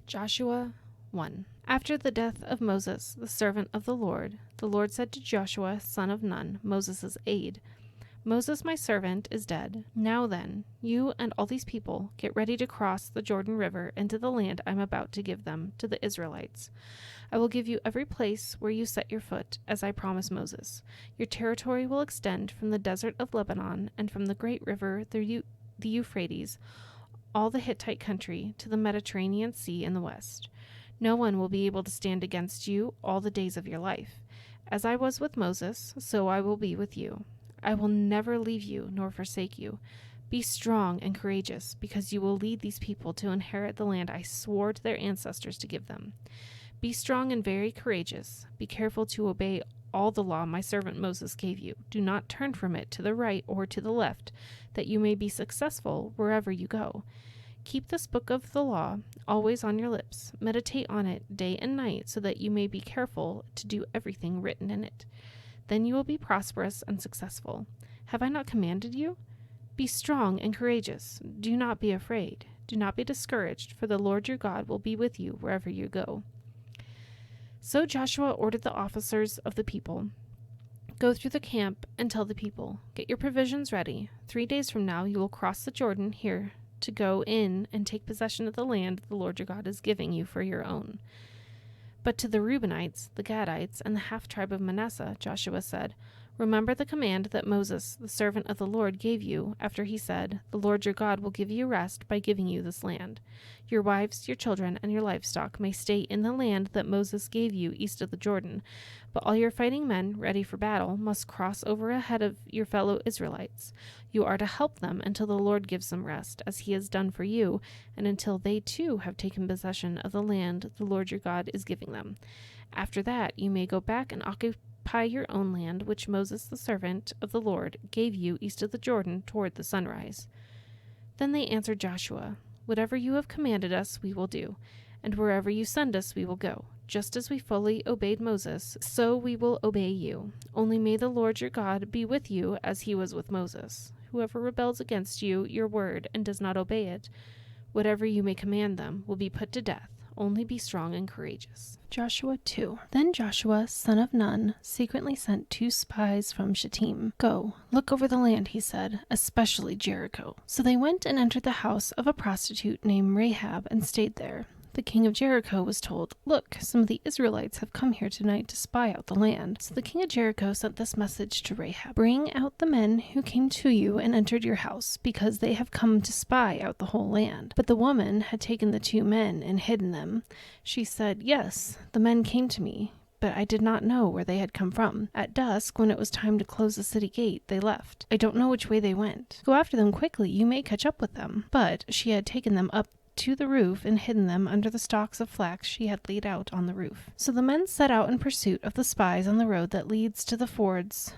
Joshua 1. After the death of Moses, the servant of the Lord said to Joshua, son of Nun, Moses' aide, Moses, my servant, is dead. Now then, you and all these people get ready to cross the Jordan River into the land I'm about to give them, to the Israelites. I will give you every place where you set your foot, as I promised Moses. Your territory will extend from the desert of Lebanon and from the great river, the Euphrates, all the Hittite country, to the Mediterranean Sea in the west. No one will be able to stand against you all the days of your life. As I was with Moses, so I will be with you. I will never leave you nor forsake you. Be strong and courageous, because you will lead these people to inherit the land I swore to their ancestors to give them. Be strong and very courageous. Be careful to obey all the law my servant Moses gave you. Do not turn from it to the right or to the left, that you may be successful wherever you go. Keep this book of the law always on your lips. Meditate on it day and night, so that you may be careful to do everything written in it. Then you will be prosperous and successful. Have I not commanded you? Be strong and courageous. Do not be afraid. Do not be discouraged, for the Lord your God will be with you wherever you go. So Joshua ordered the officers of the people, Go through the camp and tell the people, Get your provisions ready. 3 days from now you will cross the Jordan here to go in and take possession of the land the Lord your God is giving you for your own. But to the Reubenites, the Gadites, and the half-tribe of Manasseh, Joshua said, Remember the command that Moses, the servant of the Lord, gave you after he said, The Lord your God will give you rest by giving you this land. Your wives, your children, and your livestock may stay in the land that Moses gave you east of the Jordan, but all your fighting men, ready for battle, must cross over ahead of your fellow Israelites. You are to help them until the Lord gives them rest, as he has done for you, and until they too have taken possession of the land the Lord your God is giving them. After that, you may go back and occupy your own land, which Moses, the servant of the Lord, gave you east of the Jordan toward the sunrise. Then they answered Joshua, Whatever you have commanded us, we will do, and wherever you send us, we will go. Just as we fully obeyed Moses, so we will obey you. Only may the Lord your God be with you as he was with Moses. Whoever rebels against you, your word, and does not obey it, whatever you may command them, will be put to death. Only be strong and courageous. Joshua 2. Then Joshua, son of Nun, secretly sent 2 spies from Shittim. Go, look over the land, he said, especially Jericho. So they went and entered the house of a prostitute named Rahab and stayed there. The king of Jericho was told, Look, some of the Israelites have come here tonight to spy out the land. So the king of Jericho sent this message to Rahab, Bring out the men who came to you and entered your house, because they have come to spy out the whole land. But the woman had taken the 2 men and hidden them. She said, Yes, the men came to me, but I did not know where they had come from. At dusk, when it was time to close the city gate, they left. I don't know which way they went. Go after them quickly, you may catch up with them. But she had taken them up to the roof and hidden them under the stalks of flax she had laid out on the roof. So the men set out in pursuit of the spies on the road that leads to the fords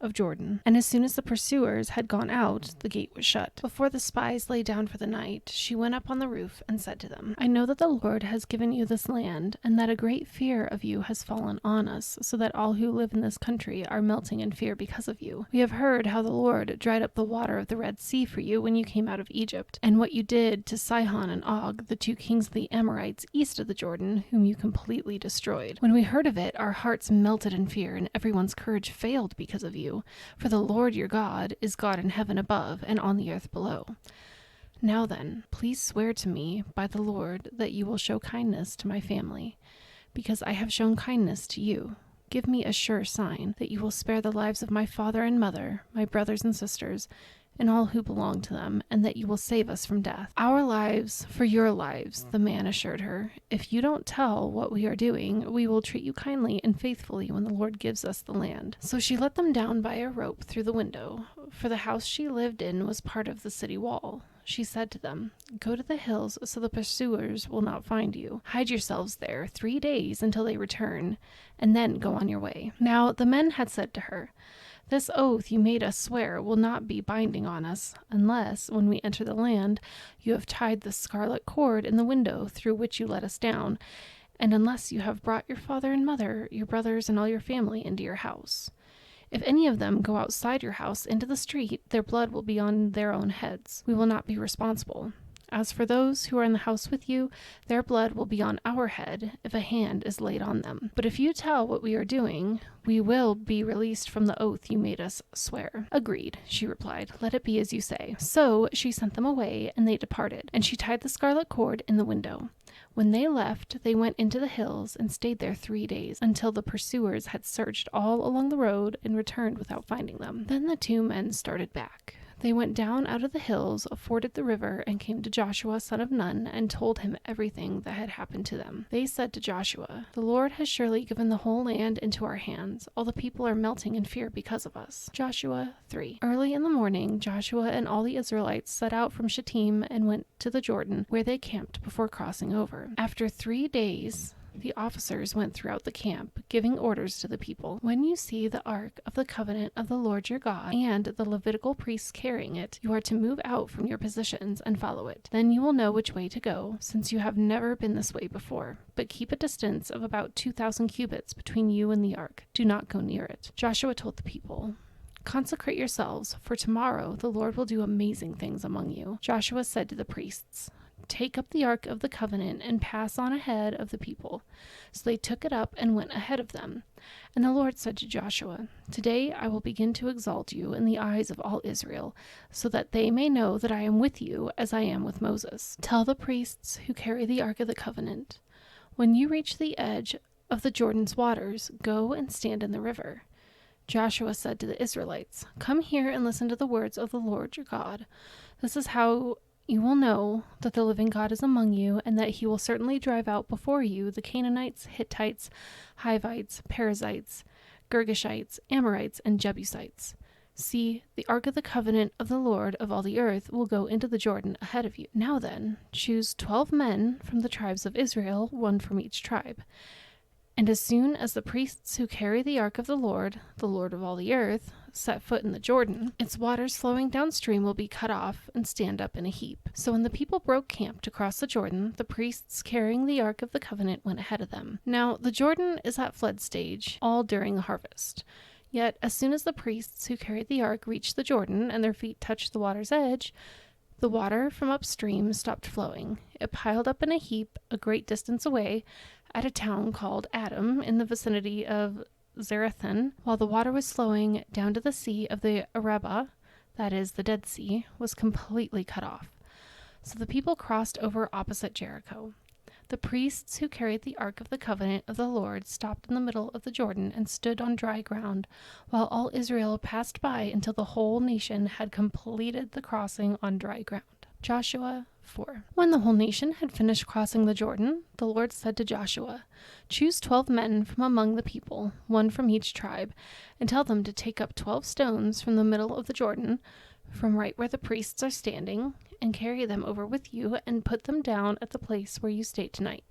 of Jordan. And as soon as the pursuers had gone out, the gate was shut. Before the spies lay down for the night, she went up on the roof and said to them, I know that the Lord has given you this land, and that a great fear of you has fallen on us, so that all who live in this country are melting in fear because of you. We have heard how the Lord dried up the water of the Red Sea for you when you came out of Egypt, and what you did to Sihon and Og, the 2 kings of the Amorites east of the Jordan, whom you completely destroyed. When we heard of it, our hearts melted in fear, and everyone's courage failed because of you. For the Lord your God is God in heaven above and on the earth below. Now then, please swear to me by the Lord that you will show kindness to my family, because I have shown kindness to you. Give me a sure sign that you will spare the lives of my father and mother, my brothers and sisters, and all who belong to them, and that you will save us from death. Our lives for your lives, the man assured her. If you don't tell what we are doing, we will treat you kindly and faithfully when the Lord gives us the land. So she let them down by a rope through the window, for the house she lived in was part of the city wall. She said to them, Go to the hills so the pursuers will not find you. Hide yourselves there 3 days until they return, and then go on your way. Now the men had said to her, This oath you made us swear will not be binding on us, unless, when we enter the land, you have tied the scarlet cord in the window through which you let us down, and unless you have brought your father and mother, your brothers, and all your family into your house. If any of them go outside your house into the street, their blood will be on their own heads. We will not be responsible. As for those who are in the house with you, their blood will be on our head if a hand is laid on them. But if you tell what we are doing, we will be released from the oath you made us swear." "Agreed," she replied. "Let it be as you say." So she sent them away, and they departed, and she tied the scarlet cord in the window. When they left, they went into the hills and stayed there 3 days, until the pursuers had searched all along the road and returned without finding them. Then the 2 men started back. They went down out of the hills, forded the river, and came to Joshua son of Nun, and told him everything that had happened to them. They said to Joshua, "The Lord has surely given the whole land into our hands. All the people are melting in fear because of us." Joshua 3. Early in the morning, Joshua and all the Israelites set out from Shittim and went to the Jordan, where they camped before crossing over. After 3 days, the officers went throughout the camp, giving orders to the people. "When you see the ark of the covenant of the Lord your God and the Levitical priests carrying it, you are to move out from your positions and follow it. Then you will know which way to go, since you have never been this way before. But keep a distance of about 2,000 cubits between you and the ark. Do not go near it." Joshua told the people, "Consecrate yourselves, for tomorrow the Lord will do amazing things among you." Joshua said to the priests, "Take up the ark of the covenant and pass on ahead of the people." So they took it up and went ahead of them. And the Lord said to Joshua, "Today I will begin to exalt you in the eyes of all Israel, so that they may know that I am with you as I am with Moses. Tell the priests who carry the ark of the covenant, when you reach the edge of the Jordan's waters, go and stand in the river." Joshua said to the Israelites, "Come here and listen to the words of the Lord your God. This is how you will know that the living God is among you, and that he will certainly drive out before you the Canaanites, Hittites, Hivites, Perizzites, Girgashites, Amorites, and Jebusites. See, the ark of the covenant of the Lord of all the earth will go into the Jordan ahead of you. Now then, choose 12 men from the tribes of Israel, 1 from each tribe. And as soon as the priests who carry the ark of the Lord of all the earth, set foot in the Jordan, its waters flowing downstream will be cut off and stand up in a heap." So when the people broke camp to cross the Jordan, the priests carrying the ark of the covenant went ahead of them. Now the Jordan is at flood stage all during the harvest. Yet as soon as the priests who carried the ark reached the Jordan and their feet touched the water's edge, the water from upstream stopped flowing. It piled up in a heap a great distance away at a town called Adam in the vicinity of Zarethan, while the water was flowing down to the sea of the Arabah, that is, the Dead Sea, was completely cut off. So the people crossed over opposite Jericho. The priests who carried the ark of the covenant of the Lord stopped in the middle of the Jordan and stood on dry ground, while all Israel passed by until the whole nation had completed the crossing on dry ground. Joshua 4. When the whole nation had finished crossing the Jordan, the Lord said to Joshua, "Choose 12 men from among the people, 1 from each tribe, and tell them to take up 12 stones from the middle of the Jordan, from right where the priests are standing, and carry them over with you and put them down at the place where you stay tonight."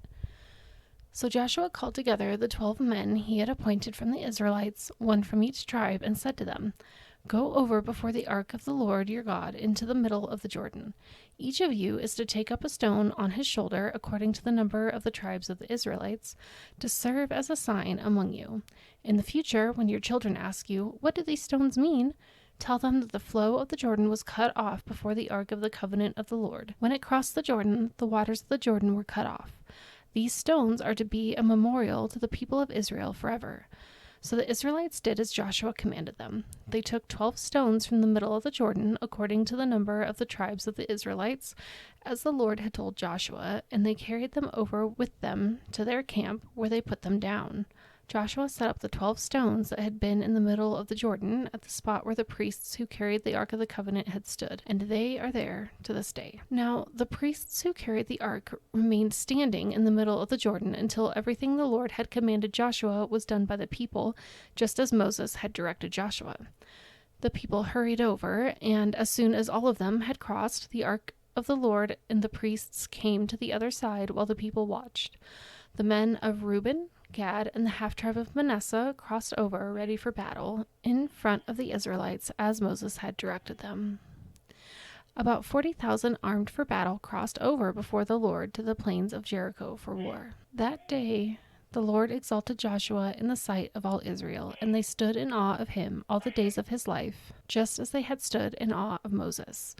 So Joshua called together the 12 men he had appointed from the Israelites, 1 from each tribe, and said to them, "Go over before the ark of the Lord your God into the middle of the Jordan. Each of you is to take up a stone on his shoulder according to the number of the tribes of the Israelites, to serve as a sign among you. In the future, when your children ask you, 'What do these stones mean?' tell them that the flow of the Jordan was cut off before the ark of the covenant of the Lord. When it crossed the Jordan, the waters of the Jordan were cut off. These stones are to be a memorial to the people of Israel forever." So the Israelites did as Joshua commanded them. They took 12 stones from the middle of the Jordan, according to the number of the tribes of the Israelites, as the Lord had told Joshua, and they carried them over with them to their camp, where they put them down. Joshua set up the 12 stones that had been in the middle of the Jordan at the spot where the priests who carried the Ark of the Covenant had stood, and they are there to this day. Now the priests who carried the Ark remained standing in the middle of the Jordan until everything the Lord had commanded Joshua was done by the people, just as Moses had directed Joshua. The people hurried over, and as soon as all of them had crossed, the Ark of the Lord and the priests came to the other side while the people watched. The men of Reuben, Gad, and the half-tribe of Manasseh crossed over, ready for battle, in front of the Israelites, as Moses had directed them. About 40,000 armed for battle crossed over before the Lord to the plains of Jericho for war. That day the Lord exalted Joshua in the sight of all Israel, and they stood in awe of him all the days of his life, just as they had stood in awe of Moses.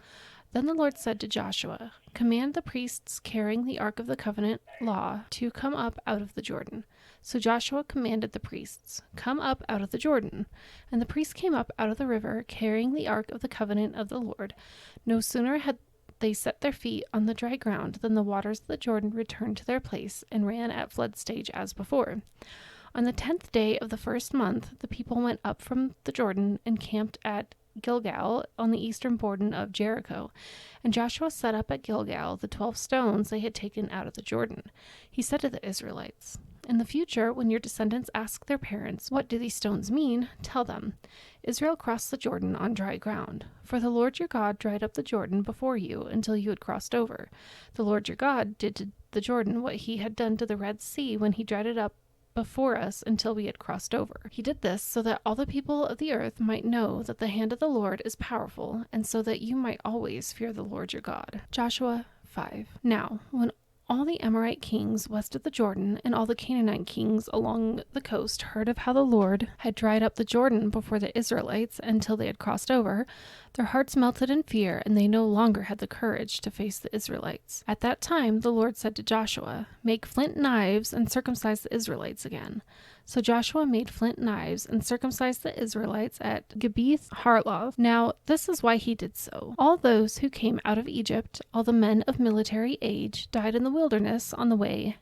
Then the Lord said to Joshua, "Command the priests carrying the Ark of the Covenant law to come up out of the Jordan." So Joshua commanded the priests, "Come up out of the Jordan." And the priests came up out of the river, carrying the Ark of the Covenant of the Lord. No sooner had they set their feet on the dry ground than the waters of the Jordan returned to their place and ran at flood stage as before. On the 10th day of the first month, the people went up from the Jordan and camped at Gilgal on the eastern border of Jericho. And Joshua set up at Gilgal the 12 stones they had taken out of the Jordan. He said to the Israelites, "In the future, when your descendants ask their parents, 'What do these stones mean?' tell them, 'Israel crossed the Jordan on dry ground. For the Lord your God dried up the Jordan before you until you had crossed over. The Lord your God did to the Jordan what he had done to the Red Sea when he dried it up before us until we had crossed over. He did this so that all the people of the earth might know that the hand of the Lord is powerful, and so that you might always fear the Lord your God." Joshua 5. Now, when all the Amorite kings west of the Jordan and all the Canaanite kings along the coast heard of how the Lord had dried up the Jordan before the Israelites until they had crossed over, their hearts melted in fear, and they no longer had the courage to face the Israelites. At that time the Lord said to Joshua, "Make flint knives and circumcise the Israelites again." So Joshua made flint knives and circumcised the Israelites at Gibeath Harloth. Now this is why he did so. All those who came out of Egypt, all the men of military age, died in the wilderness on the way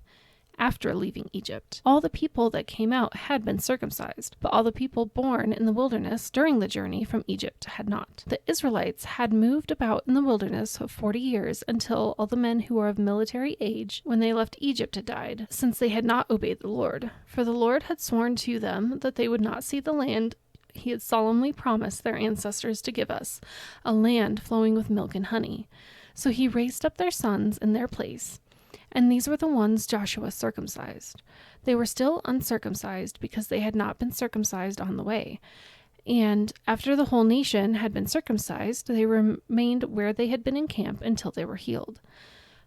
after leaving Egypt. All the people that came out had been circumcised, but all the people born in the wilderness during the journey from Egypt had not. The Israelites had moved about in the wilderness 40 years until all the men who were of military age when they left Egypt had died, since they had not obeyed the Lord. For the Lord had sworn to them that they would not see the land he had solemnly promised their ancestors to give us, a land flowing with milk and honey. So he raised up their sons in their place. And these were the ones Joshua circumcised. They were still uncircumcised because they had not been circumcised on the way. And after the whole nation had been circumcised, they remained where they had been in camp until they were healed.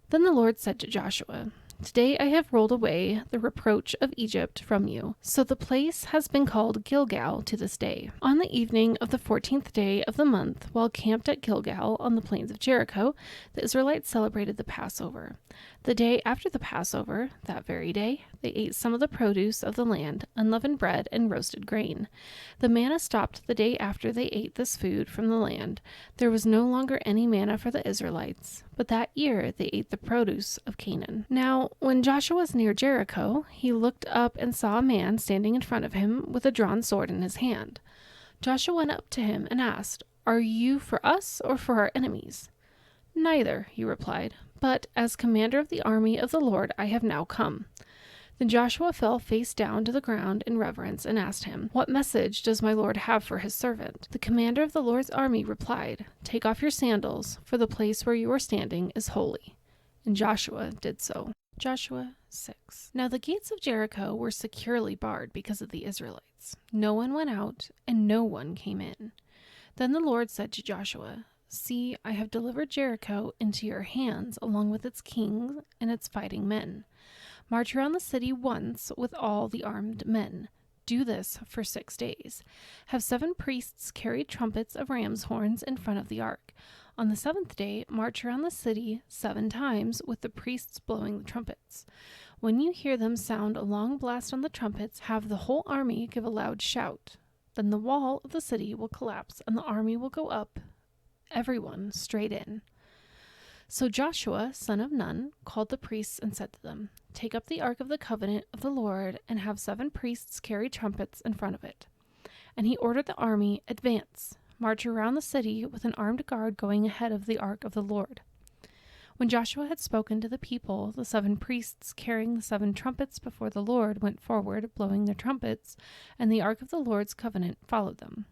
Then the Lord said to Joshua, "Today I have rolled away the reproach of Egypt from you." So the place has been called Gilgal to this day. On the evening of the 14th day of the month, while camped at Gilgal on the plains of Jericho, the Israelites celebrated the Passover. The day after the Passover, that very day, they ate some of the produce of the land, unleavened bread and roasted grain. The manna stopped the day after they ate this food from the land. There was no longer any manna for the Israelites, but that year they ate the produce of Canaan. Now, when Joshua was near Jericho, he looked up and saw a man standing in front of him with a drawn sword in his hand. Joshua went up to him and asked, "Are you for us or for our enemies?" "Neither," he replied, "but as commander of the army of the Lord I have now come." Then Joshua fell face down to the ground in reverence and asked him, "What message does my Lord have for his servant?" The commander of the Lord's army replied, "Take off your sandals, for the place where you are standing is holy." And Joshua did so. Joshua 6. Now the gates of Jericho were securely barred because of the Israelites. No one went out, and no one came in. Then the Lord said to Joshua, "See, I have delivered Jericho into your hands, along with its king and its fighting men. March around the city once with all the armed men. Do this for 6 days. Have 7 priests carry trumpets of ram's horns in front of the ark. On the 7th day, march around the city 7 times with the priests blowing the trumpets. When you hear them sound a long blast on the trumpets, have the whole army give a loud shout. Then the wall of the city will collapse and the army will go up, everyone straight in." So Joshua, son of Nun, called the priests and said to them, "Take up the ark of the covenant of the Lord and have 7 priests carry trumpets in front of it." And he ordered the army, "Advance, march around the city with an armed guard going ahead of the ark of the Lord." When Joshua had spoken to the people, the 7 priests carrying the 7 trumpets before the Lord went forward, blowing their trumpets, and the ark of the Lord's covenant followed them.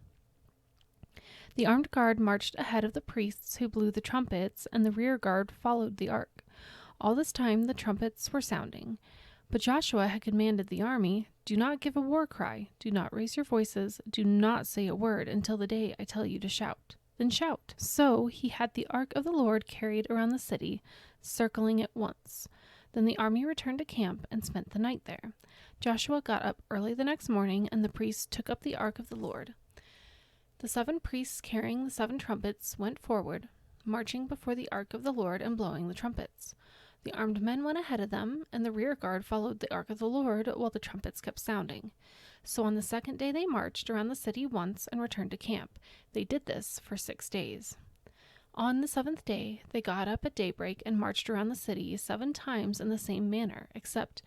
The armed guard marched ahead of the priests who blew the trumpets, and the rear guard followed the ark. All this time the trumpets were sounding. But Joshua had commanded the army, "Do not give a war cry, do not raise your voices, do not say a word until the day I tell you to shout. Then shout." So he had the ark of the Lord carried around the city, circling it once. Then the army returned to camp and spent the night there. Joshua got up early the next morning, and the priests took up the ark of the Lord. The 7 priests carrying the 7 trumpets went forward. marching before the ark of the Lord and blowing the trumpets. The armed men went ahead of them, and the rear guard followed the ark of the Lord while the trumpets kept sounding. So on the second day they marched around the city once and returned to camp. They did this for 6 days. On the 7th day they got up at daybreak and marched around the city 7 times in the same manner, except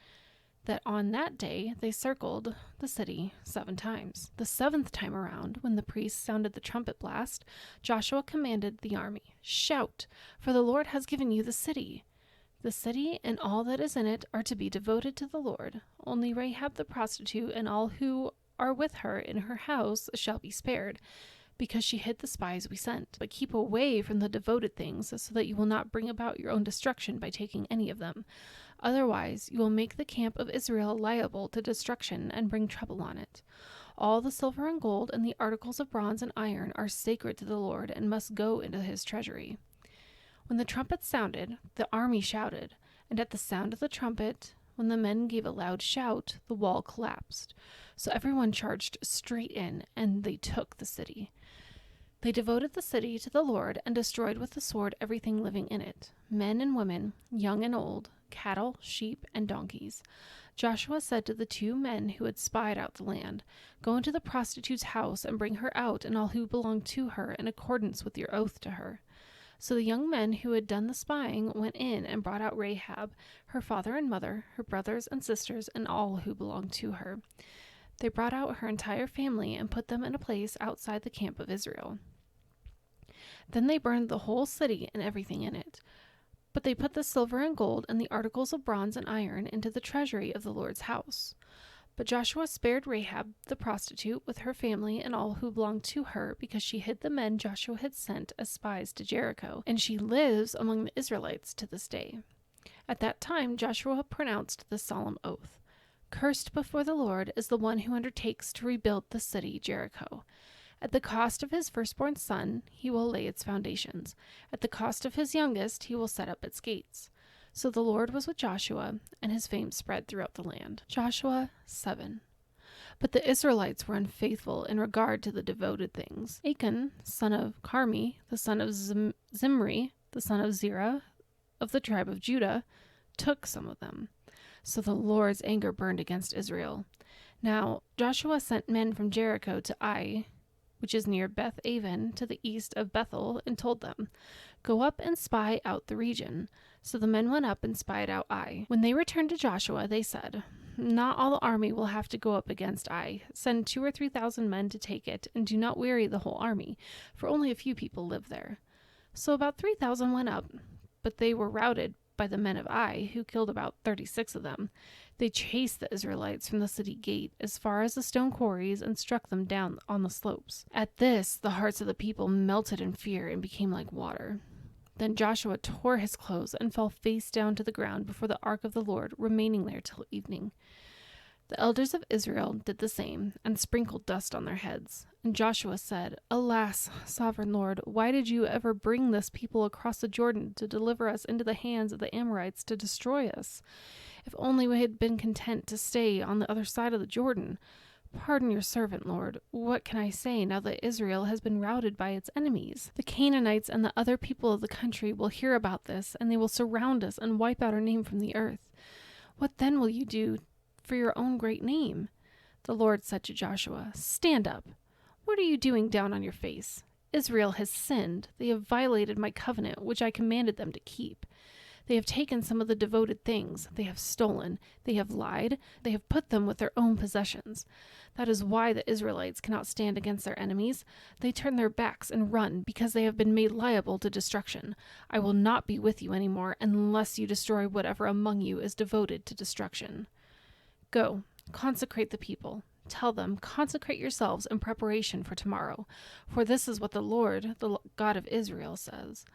that on that day they circled the city 7 times. The 7th time around, when the priests sounded the trumpet blast, Joshua commanded the army, "Shout, for the Lord has given you the city." The city and all that is in it are to be devoted to the Lord. Only Rahab the prostitute and all who are with her in her house shall be spared, because she hid the spies we sent. But keep away from the devoted things, so that you will not bring about your own destruction by taking any of them. Otherwise, you will make the camp of Israel liable to destruction and bring trouble on it. All the silver and gold and the articles of bronze and iron are sacred to the Lord and must go into his treasury. When the trumpet sounded, the army shouted, and at the sound of the trumpet, when the men gave a loud shout, the wall collapsed. So everyone charged straight in, and they took the city. They devoted the city to the Lord and destroyed with the sword everything living in it, men and women, young and old, cattle, sheep, and donkeys. Joshua said to the 2 men who had spied out the land, "Go into the prostitute's house and bring her out and all who belong to her in accordance with your oath to her." So the young men who had done the spying went in and brought out Rahab, her father and mother, her brothers and sisters, and all who belonged to her. They brought out her entire family and put them in a place outside the camp of Israel. Then they burned the whole city and everything in it. But they put the silver and gold and the articles of bronze and iron into the treasury of the Lord's house. But Joshua spared Rahab the prostitute with her family and all who belonged to her, because she hid the men Joshua had sent as spies to Jericho, and she lives among the Israelites to this day. At that time Joshua pronounced the solemn oath, "Cursed before the Lord is the one who undertakes to rebuild the city Jericho. At the cost of his firstborn son he will lay its foundations. At the cost of his youngest he will set up its gates." So the Lord was with Joshua, and his fame spread throughout the land. Joshua 7. But the Israelites were unfaithful in regard to the devoted things. Achan, son of Carmi, the son of Zimri, the son of Zerah, of the tribe of Judah, took some of them. So the Lord's anger burned against Israel. Now Joshua sent men from Jericho to Ai, which is near Beth Aven, to the east of Bethel, and told them, "Go up and spy out the region." So the men went up and spied out Ai. When they returned to Joshua, they said, "Not all the army will have to go up against Ai. Send 2,000 or 3,000 men to take it, and do not weary the whole army, for only a few people live there." So about 3,000 went up, but they were routed by the men of Ai, who killed about 36 of them. They chased the Israelites from the city gate as far as the stone quarries and struck them down on the slopes. At this, the hearts of the people melted in fear and became like water. Then Joshua tore his clothes and fell face down to the ground before the ark of the Lord, remaining there till evening. The elders of Israel did the same, and sprinkled dust on their heads. And Joshua said, "Alas, sovereign Lord, why did you ever bring this people across the Jordan to deliver us into the hands of the Amorites to destroy us? If only we had been content to stay on the other side of the Jordan. Pardon your servant, Lord. What can I say now that Israel has been routed by its enemies? The Canaanites and the other people of the country will hear about this, and they will surround us and wipe out our name from the earth. What then will you do for your own great name?" The Lord said to Joshua, "Stand up. What are you doing down on your face? Israel has sinned. They have violated my covenant, which I commanded them to keep. They have taken some of the devoted things. They have stolen. They have lied. They have put them with their own possessions. That is why the Israelites cannot stand against their enemies. They turn their backs and run because they have been made liable to destruction. I will not be with you anymore unless you destroy whatever among you is devoted to destruction. Go, consecrate the people. Tell them, consecrate yourselves in preparation for tomorrow. For this is what the Lord, the God of Israel, says.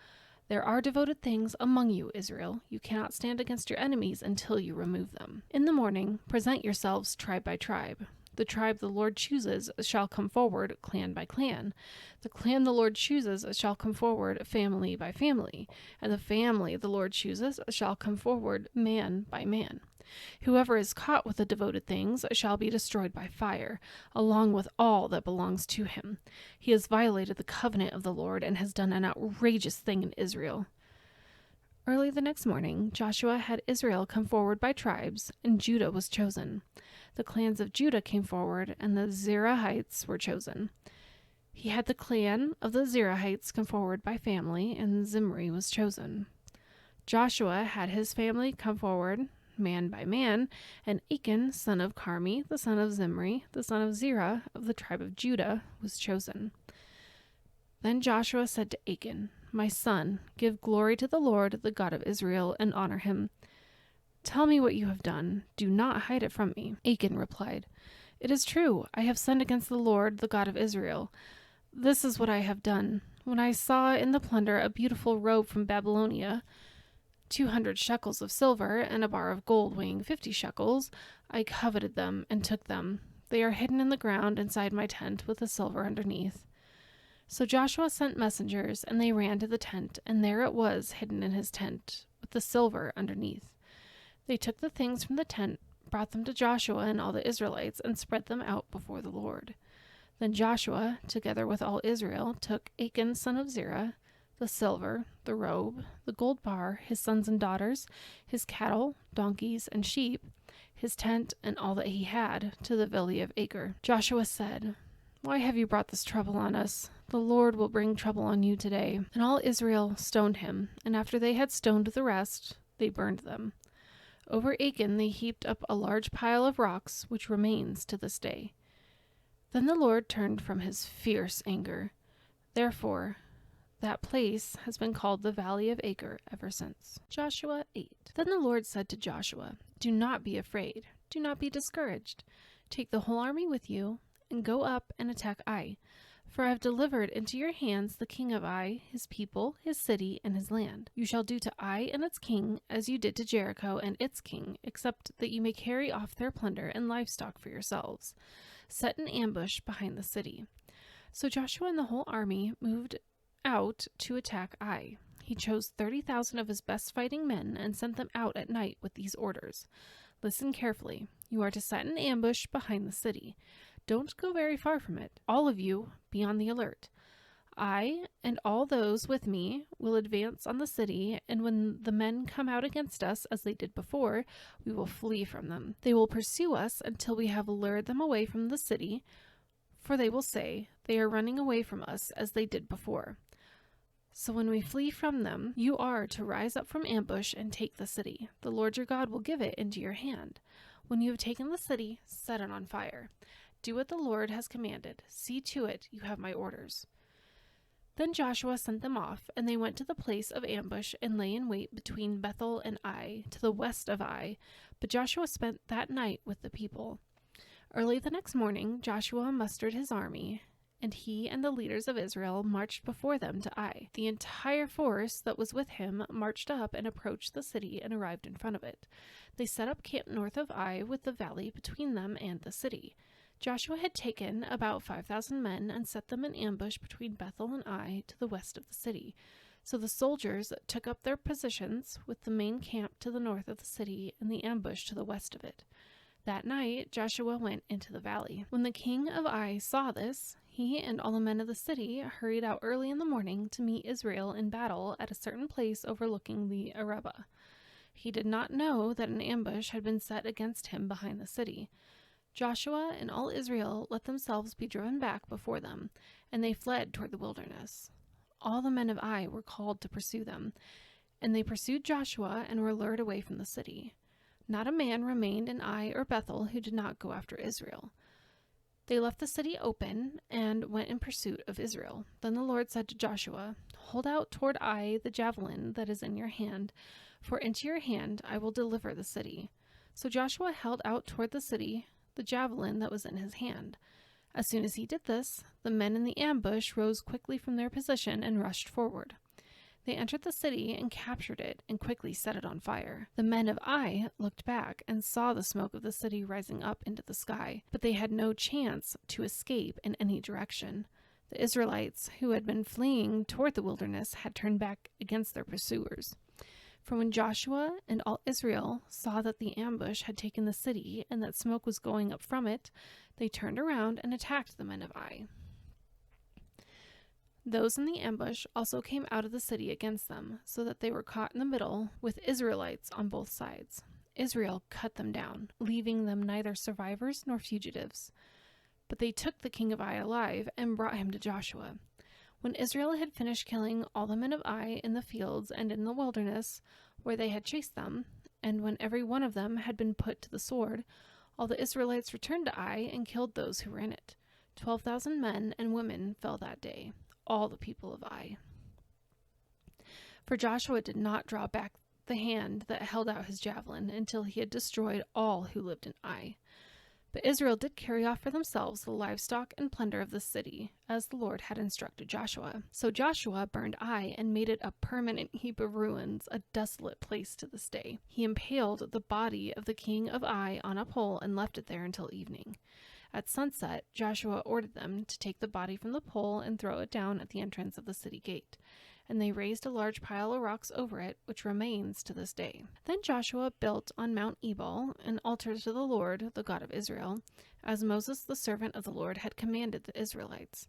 There are devoted things among you, Israel. You cannot stand against your enemies until you remove them. In the morning, present yourselves tribe by tribe. The tribe the Lord chooses shall come forward, clan by clan. The clan the Lord chooses shall come forward, family by family. And the family the Lord chooses shall come forward, man by man. Whoever is caught with the devoted things shall be destroyed by fire, along with all that belongs to him. He has violated the covenant of the Lord and has done an outrageous thing in Israel." Early the next morning, Joshua had Israel come forward by tribes, and Judah was chosen. The clans of Judah came forward, and the Zerahites were chosen. He had the clan of the Zerahites come forward by family, and Zimri was chosen. Joshua had his family come forward, man by man, and Achan, son of Carmi, the son of Zimri, the son of Zerah, of the tribe of Judah, was chosen. Then Joshua said to Achan, "My son, give glory to the Lord, the God of Israel, and honor him. Tell me what you have done. Do not hide it from me." Achan replied, "It is true. I have sinned against the Lord, the God of Israel. This is what I have done. When I saw in the plunder a beautiful robe from Babylonia, 200 shekels of silver, and a bar of gold weighing 50 shekels, I coveted them and took them. They are hidden in the ground inside my tent with the silver underneath." So Joshua sent messengers, and they ran to the tent, and there it was hidden in his tent, with the silver underneath. They took the things from the tent, brought them to Joshua and all the Israelites, and spread them out before the Lord. Then Joshua, together with all Israel, took Achan son of Zerah, the silver, the robe, the gold bar, his sons and daughters, his cattle, donkeys, and sheep, his tent, and all that he had, to the valley of Achor. Joshua said, "Why have you brought this trouble on us? The Lord will bring trouble on you today." And all Israel stoned him, and after they had stoned the rest, they burned them. Over Achan they heaped up a large pile of rocks, which remains to this day. Then the Lord turned from his fierce anger. Therefore, that place has been called the Valley of Achor ever since. Joshua 8. Then the Lord said to Joshua, "Do not be afraid. Do not be discouraged. Take the whole army with you, and go up and attack Ai. For I have delivered into your hands the king of Ai, his people, his city, and his land. You shall do to Ai and its king as you did to Jericho and its king, except that you may carry off their plunder and livestock for yourselves. Set an ambush behind the city." So Joshua and the whole army moved out to attack Ai. He chose 30,000 of his best fighting men and sent them out at night with these orders. "Listen carefully. You are to set an ambush behind the city. Don't go very far from it. All of you be on the alert. I and all those with me will advance on the city, and when the men come out against us, as they did before, we will flee from them. They will pursue us until we have lured them away from the city, for they will say, 'They are running away from us as they did before.' So when we flee from them, you are to rise up from ambush and take the city. The Lord your God will give it into your hand. When you have taken the city, set it on fire. Do what the Lord has commanded. See to it you have my orders." Then Joshua sent them off, and they went to the place of ambush and lay in wait between Bethel and Ai, to the west of Ai. But Joshua spent that night with the people. Early the next morning, Joshua mustered his army, and he and the leaders of Israel marched before them to Ai. The entire force that was with him marched up and approached the city and arrived in front of it. They set up camp north of Ai with the valley between them and the city. Joshua had taken about 5,000 men and set them in ambush between Bethel and Ai to the west of the city. So the soldiers took up their positions with the main camp to the north of the city and the ambush to the west of it. That night Joshua went into the valley. When the king of Ai saw this, he and all the men of the city hurried out early in the morning to meet Israel in battle at a certain place overlooking the Arabah. He did not know that an ambush had been set against him behind the city. Joshua and all Israel let themselves be driven back before them, and they fled toward the wilderness. All the men of Ai were called to pursue them, and they pursued Joshua and were lured away from the city. Not a man remained in Ai or Bethel who did not go after Israel. They left the city open and went in pursuit of Israel. Then the Lord said to Joshua, "Hold out toward Ai the javelin that is in your hand, for into your hand I will deliver the city." So Joshua held out toward the city the javelin that was in his hand. As soon as he did this, the men in the ambush rose quickly from their position and rushed forward. They entered the city and captured it and quickly set it on fire. The men of Ai looked back and saw the smoke of the city rising up into the sky, but they had no chance to escape in any direction. The Israelites, who had been fleeing toward the wilderness, had turned back against their pursuers. For when Joshua and all Israel saw that the ambush had taken the city and that smoke was going up from it, they turned around and attacked the men of Ai. Those in the ambush also came out of the city against them, so that they were caught in the middle with Israelites on both sides. Israel cut them down, leaving them neither survivors nor fugitives. But they took the king of Ai alive and brought him to Joshua. When Israel had finished killing all the men of Ai in the fields and in the wilderness where they had chased them, and when every one of them had been put to the sword, all the Israelites returned to Ai and killed those who were in it. 12,000 men and women fell that day, all the people of Ai. For Joshua did not draw back the hand that held out his javelin until he had destroyed all who lived in Ai. But Israel did carry off for themselves the livestock and plunder of the city, as the Lord had instructed Joshua. So Joshua burned Ai and made it a permanent heap of ruins, a desolate place to this day. He impaled the body of the king of Ai on a pole and left it there until evening. At sunset, Joshua ordered them to take the body from the pole and throw it down at the entrance of the city gate. And they raised a large pile of rocks over it, which remains to this day. Then Joshua built on Mount Ebal an altar to the Lord, the God of Israel, as Moses the servant of the Lord had commanded the Israelites.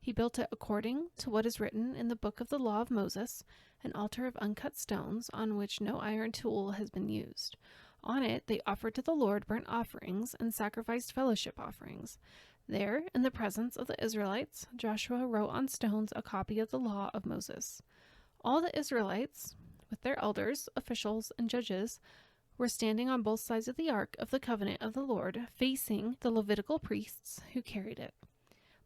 He built it according to what is written in the book of the law of Moses, an altar of uncut stones on which no iron tool has been used. On it they offered to the Lord burnt offerings and sacrificed fellowship offerings. There, in the presence of the Israelites, Joshua wrote on stones a copy of the law of Moses. All the Israelites, with their elders, officials, and judges, were standing on both sides of the ark of the covenant of the Lord, facing the Levitical priests who carried it.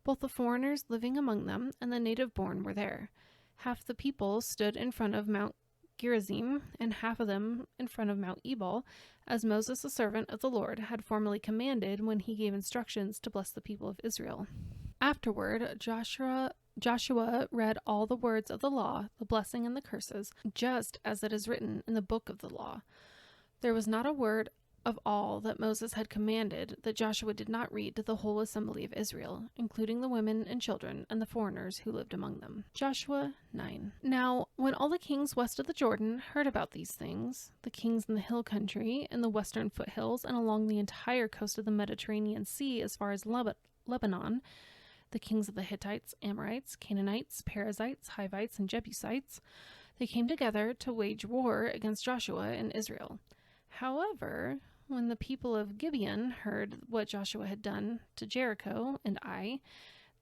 Both the foreigners living among them and the native-born were there. Half the people stood in front of Mount Gerizim, and half of them in front of Mount Ebal, as Moses, the servant of the Lord, had formerly commanded when he gave instructions to bless the people of Israel. Afterward, Joshua read all the words of the law, the blessing and the curses, just as it is written in the book of the law. There was not a word of all that Moses had commanded that Joshua did not read to the whole assembly of Israel, including the women and children and the foreigners who lived among them. Joshua 9. Now, when all the kings west of the Jordan heard about these things, the kings in the hill country, in the western foothills, and along the entire coast of the Mediterranean Sea as far as Lebanon, the kings of the Hittites, Amorites, Canaanites, Perizzites, Hivites, and Jebusites, they came together to wage war against Joshua and Israel. However, when the people of Gibeon heard what Joshua had done to Jericho and Ai,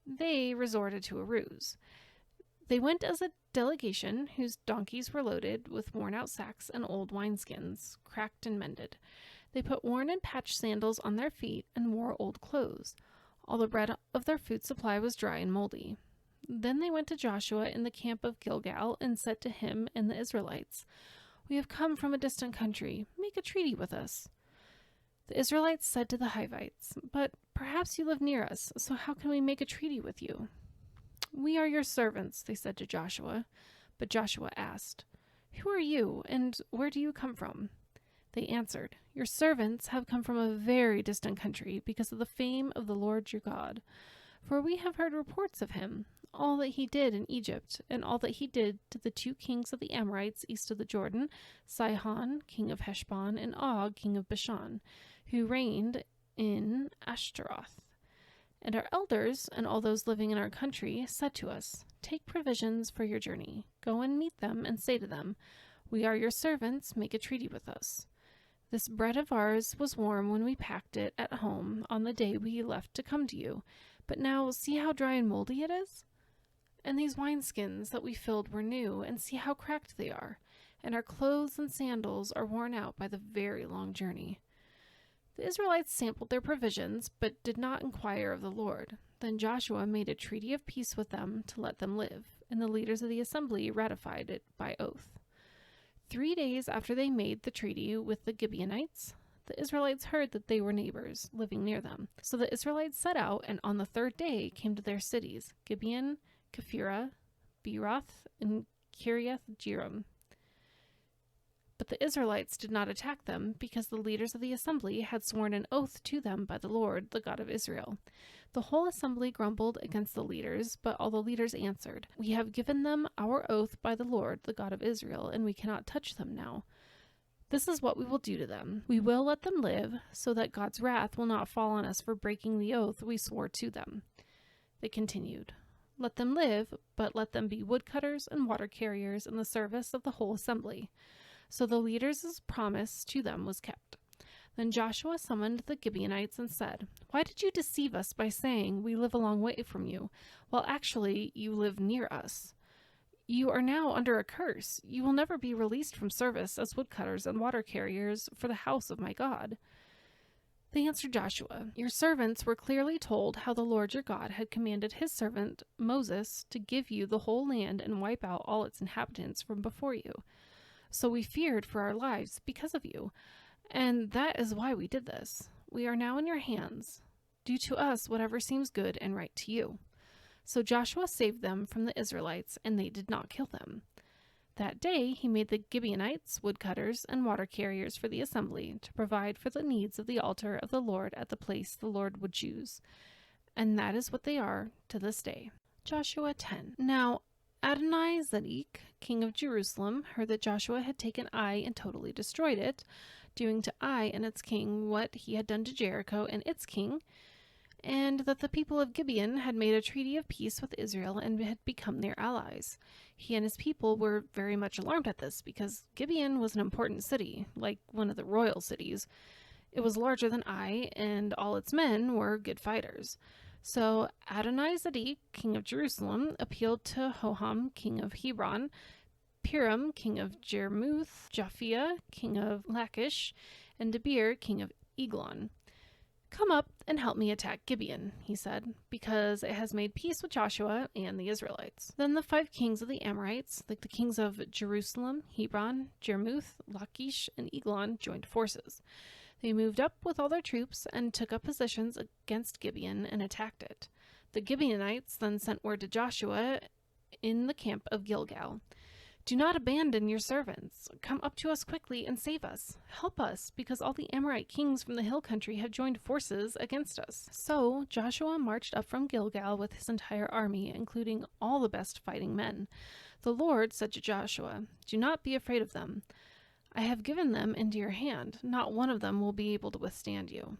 they resorted to a ruse. They went as a delegation whose donkeys were loaded with worn-out sacks and old wineskins, cracked and mended. They put worn and patched sandals on their feet and wore old clothes. All the bread of their food supply was dry and moldy. Then they went to Joshua in the camp of Gilgal and said to him and the Israelites, "We have come from a distant country. Make a treaty with us." The Israelites said to the Hivites, "But perhaps you live near us, so how can we make a treaty with you?" "We are your servants," they said to Joshua. But Joshua asked, "Who are you, and where do you come from?" They answered, "Your servants have come from a very distant country because of the fame of the Lord your God. For we have heard reports of him, all that he did in Egypt, and all that he did to the 2 kings of the Amorites east of the Jordan, Sihon, king of Heshbon, and Og, king of Bashan, who reigned in Ashtaroth. And our elders and all those living in our country said to us, 'Take provisions for your journey. Go and meet them and say to them, "We are your servants, make a treaty with us." This bread of ours was warm when we packed it at home on the day we left to come to you, but now see how dry and moldy it is? And these wineskins that we filled were new, and see how cracked they are, and our clothes and sandals are worn out by the very long journey." The Israelites sampled their provisions, but did not inquire of the Lord. Then Joshua made a treaty of peace with them to let them live, and the leaders of the assembly ratified it by oath. 3 days after they made the treaty with the Gibeonites, the Israelites heard that they were neighbors living near them. So the Israelites set out, and on the 3rd day came to their cities, Gibeon, Kephirah, Beeroth, and Kiriath Jearim. But the Israelites did not attack them, because the leaders of the assembly had sworn an oath to them by the Lord, the God of Israel. The whole assembly grumbled against the leaders, but all the leaders answered, "We have given them our oath by the Lord, the God of Israel, and we cannot touch them now. This is what we will do to them. We will let them live, so that God's wrath will not fall on us for breaking the oath we swore to them." They continued, "Let them live, but let them be woodcutters and water carriers in the service of the whole assembly." So the leaders' promise to them was kept. Then Joshua summoned the Gibeonites and said, "Why did you deceive us by saying, 'We live a long way from you,' while actually you live near us? You are now under a curse. You will never be released from service as woodcutters and water carriers for the house of my God." They answered Joshua, "Your servants were clearly told how the Lord your God had commanded his servant Moses to give you the whole land and wipe out all its inhabitants from before you. So we feared for our lives because of you, and that is why we did this. We are now in your hands. Do to us whatever seems good and right to you." So Joshua saved them from the Israelites, and they did not kill them. That day he made the Gibeonites woodcutters and water carriers for the assembly, to provide for the needs of the altar of the Lord at the place the Lord would choose. And that is what they are to this day. Joshua 10. Now Adoni-Zedek, king of Jerusalem, heard that Joshua had taken Ai and totally destroyed it, doing to Ai and its king what he had done to Jericho and its king, and that the people of Gibeon had made a treaty of peace with Israel and had become their allies. He and his people were very much alarmed at this, because Gibeon was an important city, like one of the royal cities. It was larger than Ai, and all its men were good fighters. So Adoni-Zedek, king of Jerusalem, appealed to Hoham, king of Hebron, Piram, king of Jarmuth, Japhia, king of Lachish, and Debir, king of Eglon. "Come up and help me attack Gibeon," he said, "because it has made peace with Joshua and the Israelites." Then the 5 kings of the Amorites, like the kings of Jerusalem, Hebron, Jarmuth, Lachish, and Eglon, joined forces. They moved up with all their troops and took up positions against Gibeon and attacked it. The Gibeonites then sent word to Joshua in the camp of Gilgal, "Do not abandon your servants. Come up to us quickly and save us. Help us, because all the Amorite kings from the hill country have joined forces against us." So Joshua marched up from Gilgal with his entire army, including all the best fighting men. The Lord said to Joshua, "Do not be afraid of them. I have given them into your hand. Not one of them will be able to withstand you."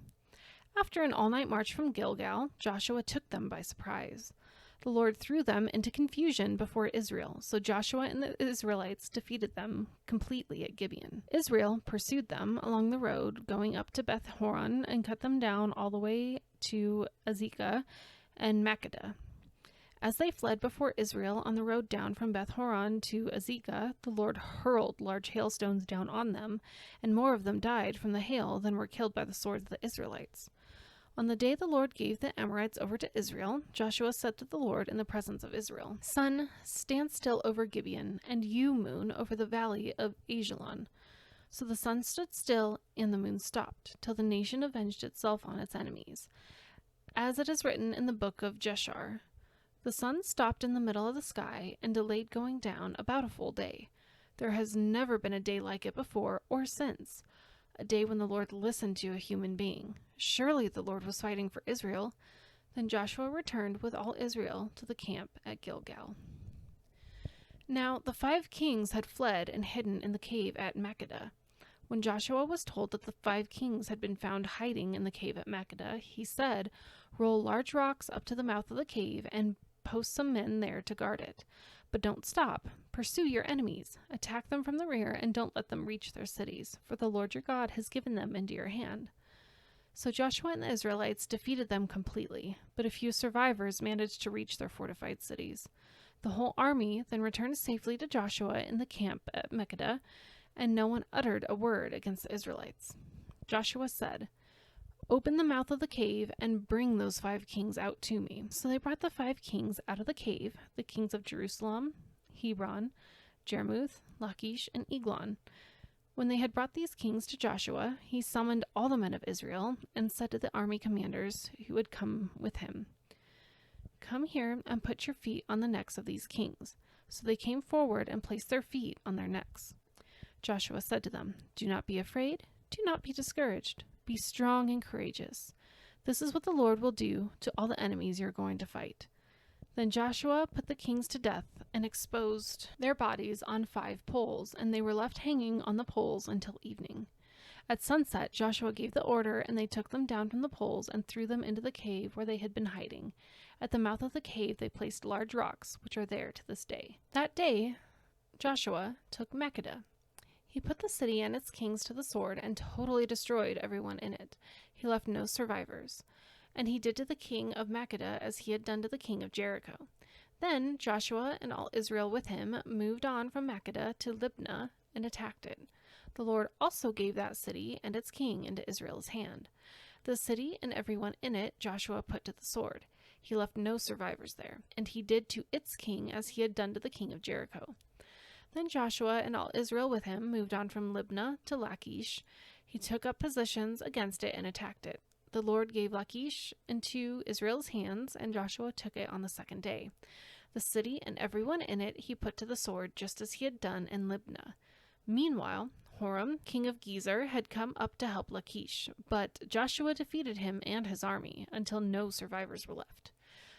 After an all-night march from Gilgal, Joshua took them by surprise. The Lord threw them into confusion before Israel, so Joshua and the Israelites defeated them completely at Gibeon. Israel pursued them along the road going up to Beth Horon and cut them down all the way to Azekah and Makkedah. As they fled before Israel on the road down from Beth Horon to Azekah, the Lord hurled large hailstones down on them, and more of them died from the hail than were killed by the swords of the Israelites. On the day the Lord gave the Amorites over to Israel, Joshua said to the Lord in the presence of Israel, "Sun, stand still over Gibeon, and you, moon, over the valley of Ajalon." So the sun stood still, and the moon stopped, till the nation avenged itself on its enemies. As it is written in the book of Jeshar, "The sun stopped in the middle of the sky and delayed going down about a full day. There has never been a day like it before or since, a day when the Lord listened to a human being. Surely the Lord was fighting for Israel." Then Joshua returned with all Israel to the camp at Gilgal. Now the 5 kings had fled and hidden in the cave at Makkedah. When Joshua was told that the 5 kings had been found hiding in the cave at Makkedah, he said, "Roll large rocks up to the mouth of the cave and post some men there to guard it. But don't stop. Pursue your enemies. Attack them from the rear and don't let them reach their cities, for the Lord your God has given them into your hand." So Joshua and the Israelites defeated them completely, but a few survivors managed to reach their fortified cities. The whole army then returned safely to Joshua in the camp at Makkedah, and no one uttered a word against the Israelites. Joshua said, "Open the mouth of the cave and bring those 5 kings out to me." So they brought the 5 kings out of the cave, the kings of Jerusalem, Hebron, Jarmuth, Lachish, and Eglon. When they had brought these kings to Joshua, he summoned all the men of Israel and said to the army commanders who had come with him, "Come here and put your feet on the necks of these kings." So they came forward and placed their feet on their necks. Joshua said to them, "Do not be afraid, do not be discouraged. Be strong and courageous. This is what the Lord will do to all the enemies you're going to fight." Then Joshua put the kings to death and exposed their bodies on 5 poles, and they were left hanging on the poles until evening. At sunset, Joshua gave the order, and they took them down from the poles and threw them into the cave where they had been hiding. At the mouth of the cave they placed large rocks, which are there to this day. That day Joshua took Makkedah. He put the city and its kings to the sword and totally destroyed everyone in it. He left no survivors. And he did to the king of Makkedah as he had done to the king of Jericho. Then Joshua and all Israel with him moved on from Makkedah to Libnah and attacked it. The Lord also gave that city and its king into Israel's hand. The city and everyone in it Joshua put to the sword. He left no survivors there, and he did to its king as he had done to the king of Jericho. Then Joshua and all Israel with him moved on from Libnah to Lachish. He took up positions against it and attacked it. The Lord gave Lachish into Israel's hands, and Joshua took it on the 2nd day. The city and everyone in it he put to the sword, just as he had done in Libnah. Meanwhile, Horam, king of Gezer, had come up to help Lachish, but Joshua defeated him and his army until no survivors were left.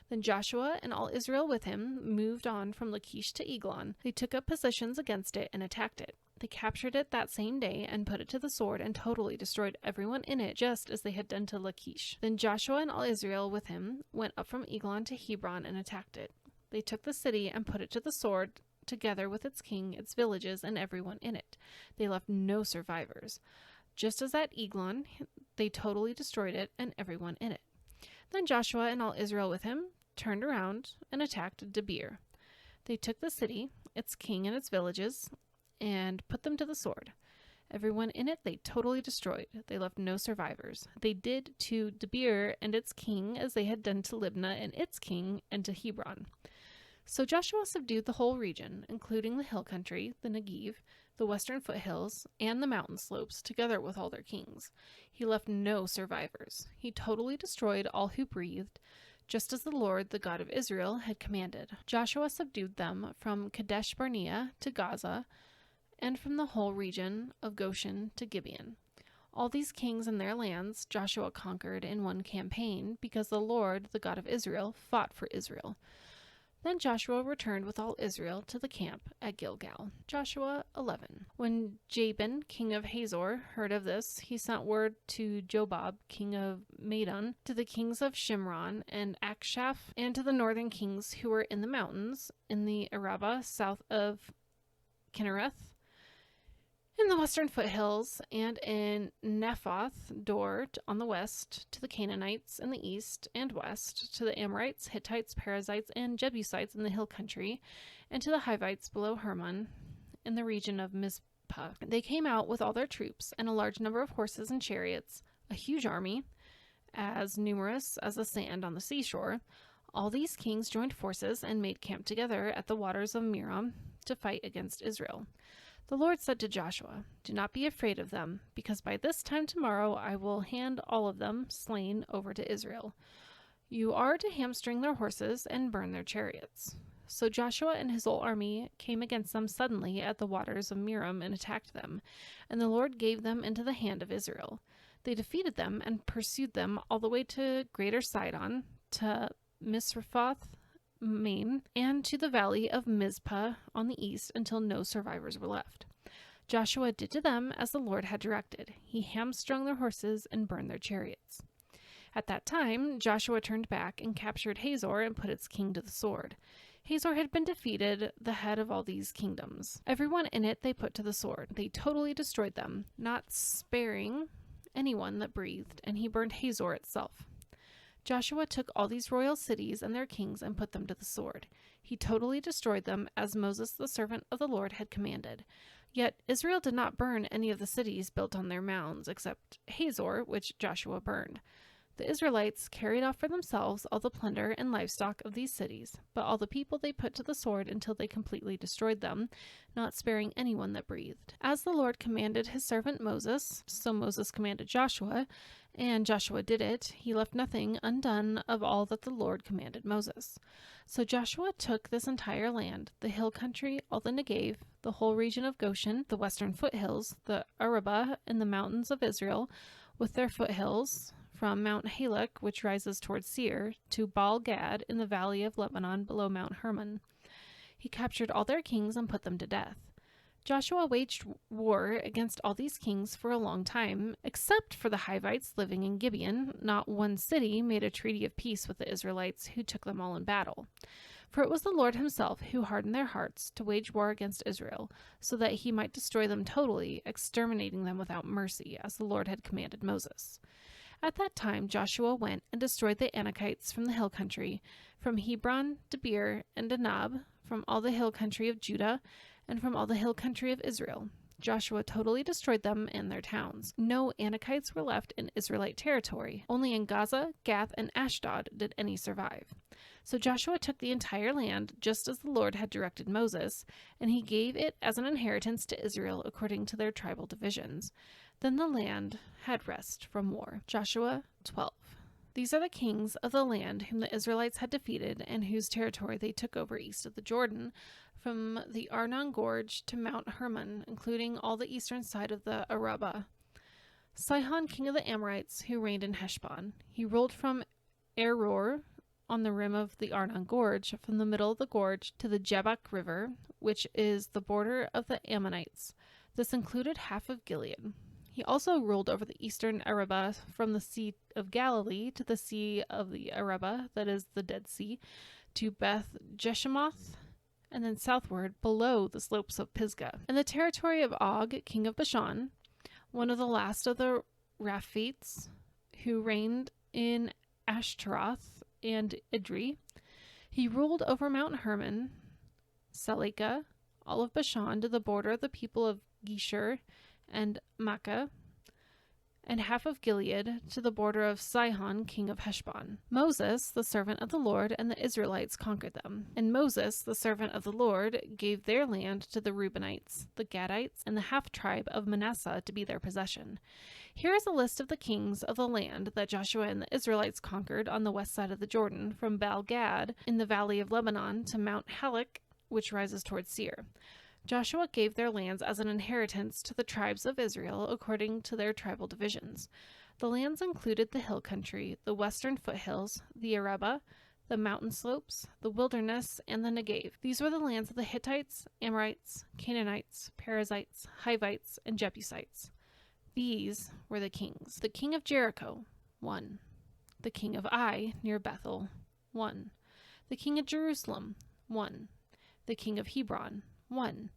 Then Joshua and all Israel with him moved on from Lachish to Eglon. They took up positions against it and attacked it. They captured it that same day and put it to the sword and totally destroyed everyone in it, just as they had done to Lachish. Then Joshua and all Israel with him went up from Eglon to Hebron and attacked it. They took the city and put it to the sword, together with its king, its villages, and everyone in it. They left no survivors. Just as at Eglon, they totally destroyed it and everyone in it. Then Joshua and all Israel with him turned around and attacked Debir. They took the city, its king, and its villages, and put them to the sword. Everyone in it they totally destroyed. They left no survivors. They did to Debir and its king as they had done to Libnah and its king and to Hebron. So Joshua subdued the whole region, including the hill country, the Negev, the western foothills, and the mountain slopes, together with all their kings. He left no survivors. He totally destroyed all who breathed, just as the Lord, the God of Israel, had commanded. Joshua subdued them from Kadesh Barnea to Gaza, and from the whole region of Goshen to Gibeon. All these kings and their lands Joshua conquered in one campaign, because the Lord, the God of Israel, fought for Israel. Then Joshua returned with all Israel to the camp at Gilgal. Joshua 11. When Jabin, king of Hazor, heard of this, he sent word to Jobab, king of Madon, to the kings of Shimron and Akshaph, and to the northern kings who were in the mountains, in the Arabah, south of Kinnereth, in the western foothills, and in Nephoth Dor on the west, to the Canaanites in the east and west, to the Amorites, Hittites, Perizzites, and Jebusites in the hill country, and to the Hivites below Hermon in the region of Mizpah. They came out with all their troops, and a large number of horses and chariots, a huge army, as numerous as the sand on the seashore. All these kings joined forces and made camp together at the waters of Merom to fight against Israel. The Lord said to Joshua, "Do not be afraid of them, because by this time tomorrow I will hand all of them slain over to Israel. You are to hamstring their horses and burn their chariots." So Joshua and his whole army came against them suddenly at the waters of Merom and attacked them, and the Lord gave them into the hand of Israel. They defeated them and pursued them all the way to Greater Sidon, to Misrephoth Maim, and to the valley of Mizpah on the east, until no survivors were left. Joshua did to them as the Lord had directed. He hamstrung their horses and burned their chariots. At that time, Joshua turned back and captured Hazor and put its king to the sword. Hazor had been defeated, the head of all these kingdoms. Everyone in it they put to the sword. They totally destroyed them, not sparing anyone that breathed, and he burned Hazor itself. Joshua took all these royal cities and their kings and put them to the sword. He totally destroyed them, as Moses the servant of the Lord had commanded. Yet Israel did not burn any of the cities built on their mounds, except Hazor, which Joshua burned. The Israelites carried off for themselves all the plunder and livestock of these cities, but all the people they put to the sword until they completely destroyed them, not sparing anyone that breathed. As the Lord commanded his servant Moses, so Moses commanded Joshua, and Joshua did it. He left nothing undone of all that the Lord commanded Moses. So Joshua took this entire land, the hill country, all the Negev, the whole region of Goshen, the western foothills, the Arabah, and the mountains of Israel, with their foothills, from Mount Halak, which rises towards Seir, to Baal Gad in the valley of Lebanon below Mount Hermon. He captured all their kings and put them to death. Joshua waged war against all these kings for a long time, except for the Hivites living in Gibeon. Not one city made a treaty of peace with the Israelites, who took them all in battle. For it was the Lord himself who hardened their hearts to wage war against Israel, so that he might destroy them totally, exterminating them without mercy, as the Lord had commanded Moses. At that time Joshua went and destroyed the Anakites from the hill country, from Hebron, Debir, and Anab, from all the hill country of Judah, and from all the hill country of Israel. Joshua totally destroyed them and their towns. No Anakites were left in Israelite territory. Only in Gaza, Gath, and Ashdod did any survive. So Joshua took the entire land, just as the Lord had directed Moses, and he gave it as an inheritance to Israel according to their tribal divisions. Then the land had rest from war. Joshua 12. These are the kings of the land whom the Israelites had defeated and whose territory they took over east of the Jordan, from the Arnon Gorge to Mount Hermon, including all the eastern side of the Arabah. Sihon, king of the Amorites, who reigned in Heshbon. He ruled from Aroer on the rim of the Arnon Gorge, from the middle of the gorge to the Jabbok River, which is the border of the Ammonites. This included half of Gilead. He also ruled over the eastern Arabah, from the Sea of Galilee to the Sea of the Arabah, that is the Dead Sea, to Beth Jeshimoth, and then southward below the slopes of Pisgah. And the territory of Og, king of Bashan, one of the last of the Raphites, who reigned in Ashtaroth and Idri. He ruled over Mount Hermon, Saleka, all of Bashan to the border of the people of Geshur and Makkah, and half of Gilead to the border of Sihon, king of Heshbon. Moses, the servant of the Lord, and the Israelites conquered them. And Moses, the servant of the Lord, gave their land to the Reubenites, the Gadites, and the half-tribe of Manasseh to be their possession. Here is a list of the kings of the land that Joshua and the Israelites conquered on the west side of the Jordan, from Baal Gad in the valley of Lebanon to Mount Halak, which rises towards Seir. Joshua gave their lands as an inheritance to the tribes of Israel according to their tribal divisions. The lands included the hill country, the western foothills, the Arabah, the mountain slopes, the wilderness, and the Negev. These were the lands of the Hittites, Amorites, Canaanites, Perizzites, Hivites, and Jebusites. These were the kings. The king of Jericho, 1. The king of Ai, near Bethel, 1. The king of Jerusalem, 1. The king of Hebron, 1.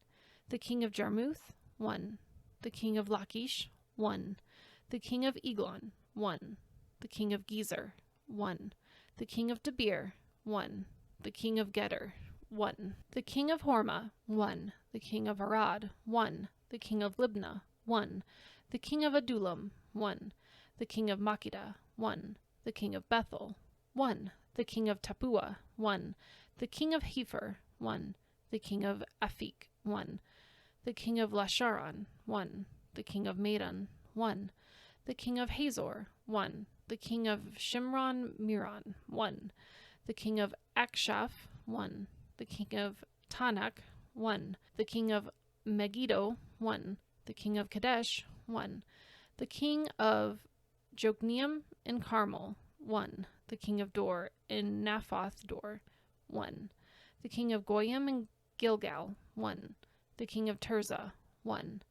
The king of Jarmuth, 1. The king of Lachish, 1. The king of Eglon, 1. The king of Gezer, 1. The king of Debir, 1. The king of Geder, 1. The king of Hormah, 1. The king of Arad, 1. The king of Libnah, 1. The king of Adullam, 1. The king of Makkedah, 1. The king of Bethel, 1. The king of Tappuah, 1. The king of Hepher, 1. The king of Aphik, 1. The king of Lasharon, 1. The king of Madon, 1. The king of Hazor, 1. The king of Shimron Miron, 1. The king of Akshaph, 1. The king of Tanakh, 1. The king of Megiddo, 1. The king of Kadesh, 1. The king of Jokneam and Carmel, 1. The king of Dor and Naphoth Dor, 1. The king of Goyim and Gilgal, 1. The king of Tirzah, 1.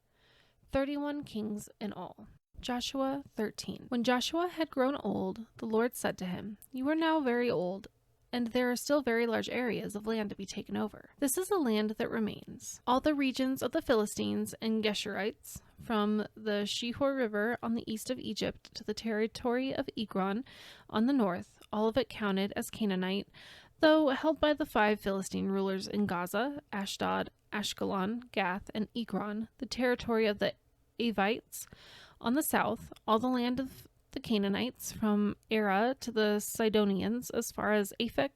31 kings in all. Joshua 13. When Joshua had grown old, the Lord said to him, "You are now very old, and there are still very large areas of land to be taken over. This is the land that remains. All the regions of the Philistines and Geshurites, from the Shihor River on the east of Egypt to the territory of Ekron on the north, all of it counted as Canaanite, though held by the 5 Philistine rulers in Gaza, Ashdod, Ashkelon, Gath, and Ekron, the territory of the Avites on the south, all the land of the Canaanites from Era to the Sidonians as far as Aphek,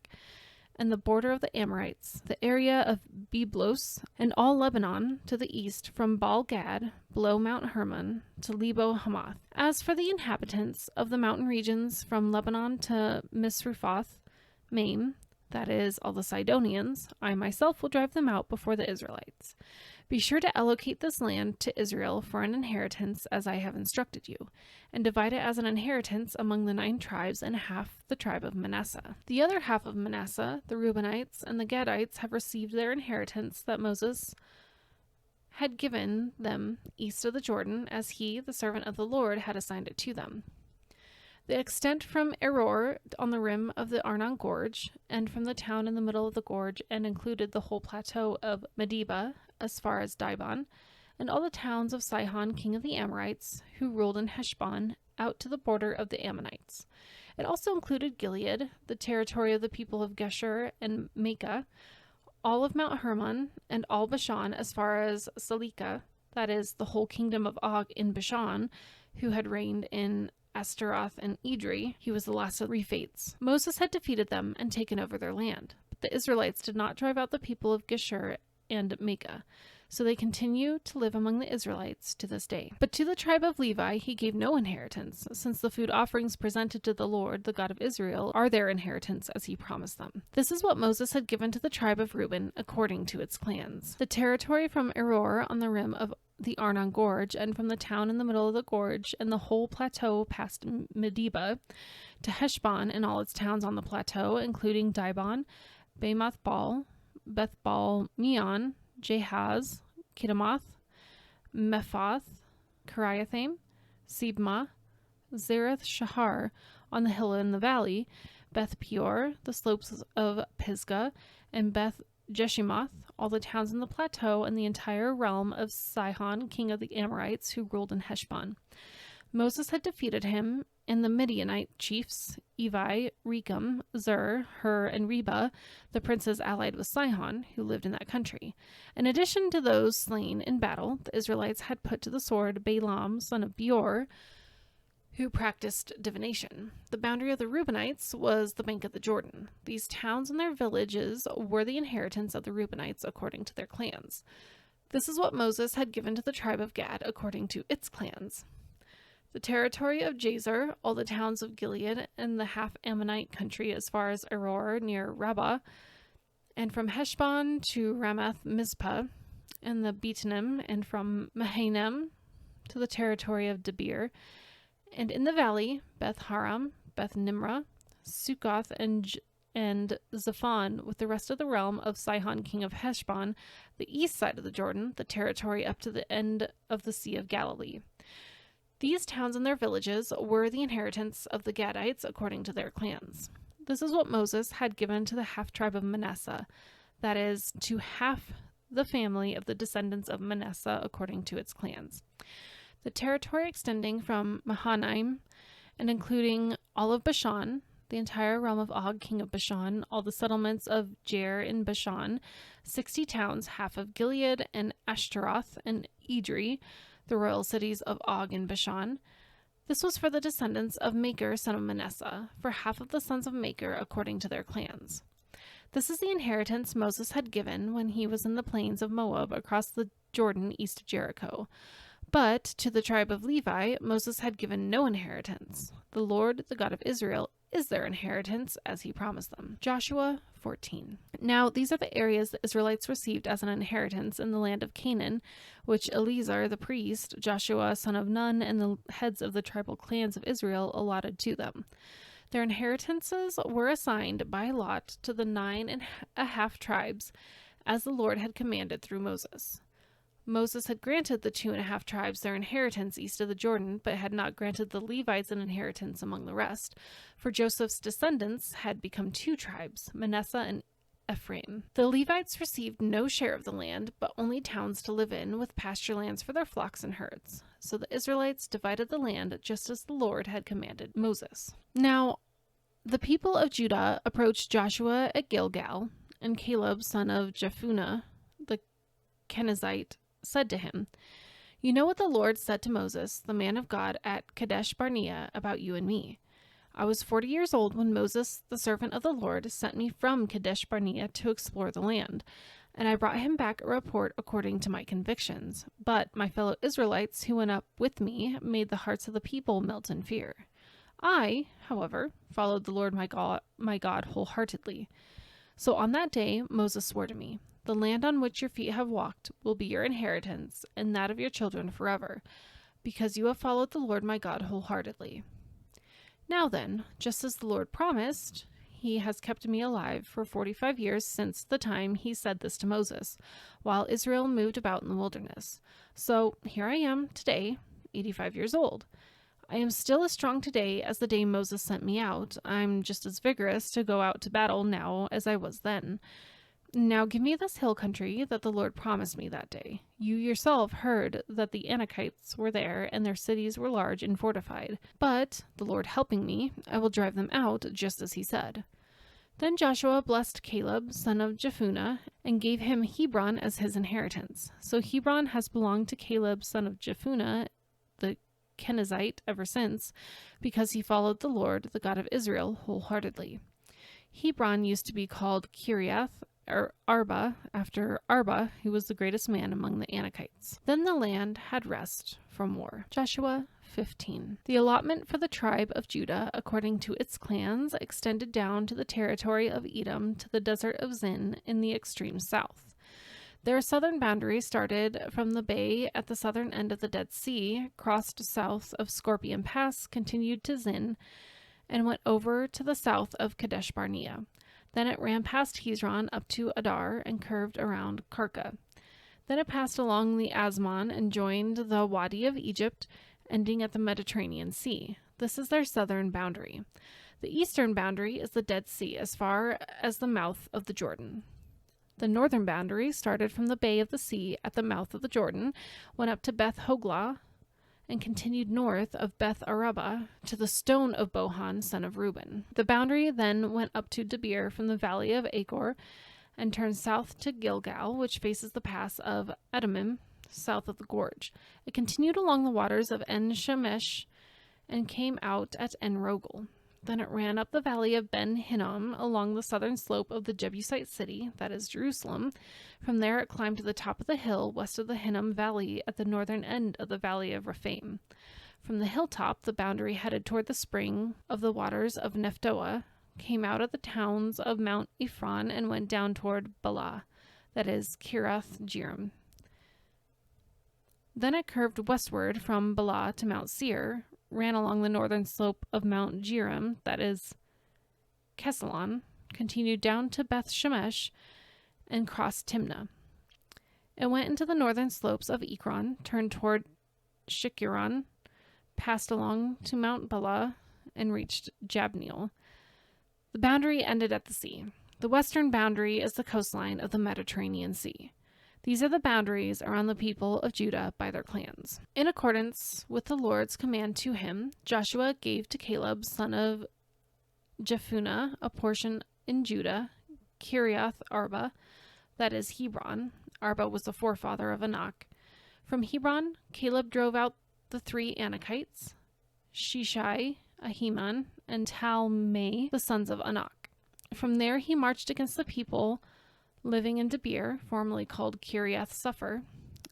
and the border of the Amorites, the area of Byblos, and all Lebanon to the east from Baal Gad, below Mount Hermon, to Lebo Hamath. As for the inhabitants of the mountain regions from Lebanon to Misrephoth Maim, that is, all the Sidonians, I myself will drive them out before the Israelites. Be sure to allocate this land to Israel for an inheritance as I have instructed you, and divide it as an inheritance among the 9 tribes and half the tribe of Manasseh. The other half of Manasseh, the Reubenites and the Gadites, have received their inheritance that Moses had given them east of the Jordan, as he, the servant of the Lord, had assigned it to them. The extent from Eror on the rim of the Arnon Gorge, and from the town in the middle of the gorge, and included the whole plateau of Medeba, as far as Dibon, and all the towns of Sihon, king of the Amorites, who ruled in Heshbon, out to the border of the Ammonites. It also included Gilead, the territory of the people of Geshur and Maacah, all of Mount Hermon, and all Bashan as far as Salika, that is, the whole kingdom of Og in Bashan, who had reigned in Astaroth and Edrei. He was the last of the Rephates. Moses had defeated them and taken over their land, but the Israelites did not drive out the people of Geshur and Maacah, so they continue to live among the Israelites to this day. But to the tribe of Levi he gave no inheritance, since the food offerings presented to the Lord, the God of Israel, are their inheritance as he promised them. This is what Moses had given to the tribe of Reuben according to its clans. The territory from Eror on the rim of the Arnon Gorge, and from the town in the middle of the gorge, and the whole plateau past Medeba, to Heshbon and all its towns on the plateau, including Dibon, Bamoth Baal, Beth Baal Meon, Jahaz, Kedemoth, Mephath, Kiriathaim, Sibmah, Zareth Shahar on the hill in the valley, Beth Peor, the slopes of Pisgah, and Beth Jeshimoth, all the towns in the plateau, and the entire realm of Sihon, king of the Amorites, who ruled in Heshbon. Moses had defeated him and the Midianite chiefs, Evi, Rechem, Zur, Hur, and Reba, the princes allied with Sihon, who lived in that country. In addition to those slain in battle, the Israelites had put to the sword Balaam, son of Beor, who practiced divination. The boundary of the Reubenites was the bank of the Jordan. These towns and their villages were the inheritance of the Reubenites according to their clans. This is what Moses had given to the tribe of Gad according to its clans. The territory of Jazer, all the towns of Gilead, and the half-Ammonite country as far as Eror near Rabbah, and from Heshbon to Ramath Mizpah, and the Betanim, and from Mahanaim to the territory of Debir, and in the valley, Beth Haram, Beth Nimrah, Succoth, and Zaphon, with the rest of the realm of Sihon, king of Heshbon, the east side of the Jordan, the territory up to the end of the Sea of Galilee. These towns and their villages were the inheritance of the Gadites according to their clans. This is what Moses had given to the half-tribe of Manasseh, that is, to half the family of the descendants of Manasseh according to its clans. The territory extending from Mahanaim and including all of Bashan, the entire realm of Og, king of Bashan, all the settlements of Jair in Bashan, 60 towns, half of Gilead and Ashtaroth and Edrei, the royal cities of Og in Bashan. This was for the descendants of Machir, son of Manasseh, for half of the sons of Machir according to their clans. This is the inheritance Moses had given when he was in the plains of Moab across the Jordan east of Jericho. But to the tribe of Levi, Moses had given no inheritance. The Lord, the God of Israel, is their inheritance, as he promised them. Joshua 14. Now these are the areas the Israelites received as an inheritance in the land of Canaan, which Eleazar the priest, Joshua son of Nun, and the heads of the tribal clans of Israel allotted to them. Their inheritances were assigned by lot to the 9.5 tribes, as the Lord had commanded through Moses. Moses had granted the 2.5 tribes their inheritance east of the Jordan, but had not granted the Levites an inheritance among the rest, for Joseph's descendants had become 2 tribes, Manasseh and Ephraim. The Levites received no share of the land, but only towns to live in, with pasture lands for their flocks and herds. So the Israelites divided the land just as the Lord had commanded Moses. Now, the people of Judah approached Joshua at Gilgal, and Caleb, son of Jephunneh, the Kenizzite, said to him, You know what the Lord said to Moses, the man of God, at Kadesh Barnea about you and me. I was 40 years old when Moses, the servant of the Lord, sent me from Kadesh Barnea to explore the land, and I brought him back a report according to my convictions. But my fellow Israelites who went up with me made the hearts of the people melt in fear. I, however, followed the Lord my God wholeheartedly. So on that day Moses swore to me, the land on which your feet have walked will be your inheritance, and that of your children forever, because you have followed the Lord my God wholeheartedly. Now then, just as the Lord promised, he has kept me alive for 45 years since the time he said this to Moses, while Israel moved about in the wilderness. So here I am today, 85 years old. I am still as strong today as the day Moses sent me out. I'm just as vigorous to go out to battle now as I was then. Now give me this hill country that the Lord promised me that day. You yourself heard that the Anakites were there, and their cities were large and fortified. But, the Lord helping me, I will drive them out, just as he said. Then Joshua blessed Caleb, son of Jephunneh, and gave him Hebron as his inheritance. So Hebron has belonged to Caleb, son of Jephunneh, the Kenizzite, ever since, because he followed the Lord, the God of Israel, wholeheartedly. Hebron used to be called Kiriath Arba, after Arba, who was the greatest man among the Anakites. Then the land had rest from war. Joshua 15. The allotment for the tribe of Judah, according to its clans, extended down to the territory of Edom to the desert of Zin in the extreme south. Their southern boundary started from the bay at the southern end of the Dead Sea, crossed south of Scorpion Pass, continued to Zin, and went over to the south of Kadesh Barnea. Then it ran past Hezron up to Adar and curved around Karka. Then it passed along the Asmon and joined the Wadi of Egypt, ending at the Mediterranean Sea. This is their southern boundary. The eastern boundary is the Dead Sea as far as the mouth of the Jordan. The northern boundary started from the Bay of the Sea at the mouth of the Jordan, went up to Beth Hoglah, and continued north of Beth Araba to the stone of Bohan, son of Reuben. The boundary then went up to Debir from the valley of Achor and turned south to Gilgal, which faces the pass of Adumim, south of the gorge. It continued along the waters of En-Shemesh and came out at En-Rogel. Then it ran up the valley of Ben Hinnom along the southern slope of the Jebusite city, that is Jerusalem. From there it climbed to the top of the hill west of the Hinnom Valley at the northern end of the valley of Rephaim. From the hilltop, the boundary headed toward the spring of the waters of Nephtoah, came out of the towns of Mount Ephron, and went down toward Bala, that is Kirath Jearim. Then it curved westward from Bala to Mount Seir, ran along the northern slope of Mount Jearim, that is Kesalon, continued down to Beth Shemesh, and crossed Timnah. It went into the northern slopes of Ekron, turned toward Shikkeron, passed along to Mount Bala, and reached Jabneel. The boundary ended at the sea. The western boundary is the coastline of the Mediterranean Sea. These are the boundaries around the people of Judah by their clans. In accordance with the Lord's command to him, Joshua gave to Caleb, son of Jephunneh, a portion in Judah, Kiriath Arba, that is Hebron. Arba was the forefather of Anak. From Hebron, Caleb drove out the three Anakites, Shishai, Ahiman, and Talmai, the sons of Anak. From there he marched against the people living in Debir, formerly called Kiriath Sepher,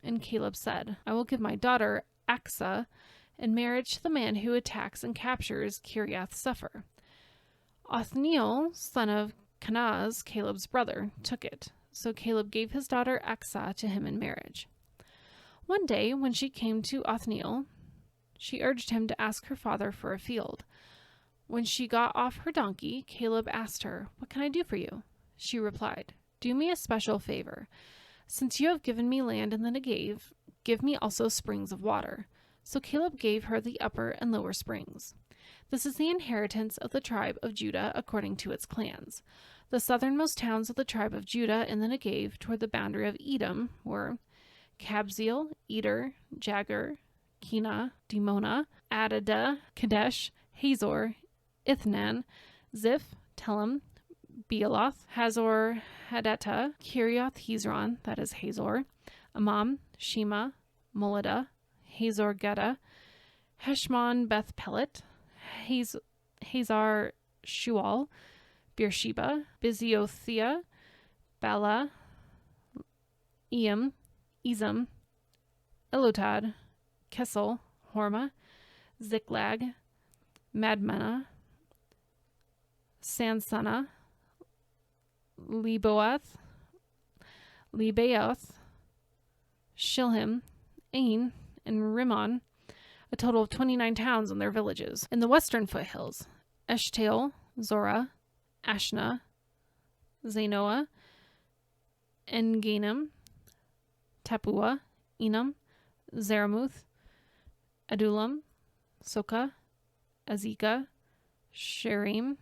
and Caleb said, I will give my daughter Achsah in marriage to the man who attacks and captures Kiriath Sepher. Othniel, son of Kenaz, Caleb's brother, took it, so Caleb gave his daughter Achsah to him in marriage. One day, when she came to Othniel, she urged him to ask her father for a field. When she got off her donkey, Caleb asked her, What can I do for you? She replied, Do me a special favor. Since you have given me land in the Negev, give me also springs of water. So Caleb gave her the upper and lower springs. This is the inheritance of the tribe of Judah according to its clans. The southernmost towns of the tribe of Judah in the Negev toward the boundary of Edom were Kabzeel, Eder, Jagur, Kina, Dimona, Adadah, Kadesh, Hazor, Ithnan, Ziph, Telem, Bealoth, Hazor, Hadattah, Kiriath Hezron, that is Hazor, Amam, Shema, Moladah, Hazor Geda, Heshmon Beth Pelet, Hazar Shual, Beersheba, Biziothea, Bala, Ezem, Elotad, Kessel, Horma, Ziklag, Madmenah, Sansana, Lebaoth, Shilhim, Ain, and Rimmon, a total of 29 towns and their villages. In the western foothills, Eshtaol, Zorah, Ashna, Zanoah, Enganim, Tapua, Enam, Zeramuth, Adullam, Soka, Azekah, Sherim,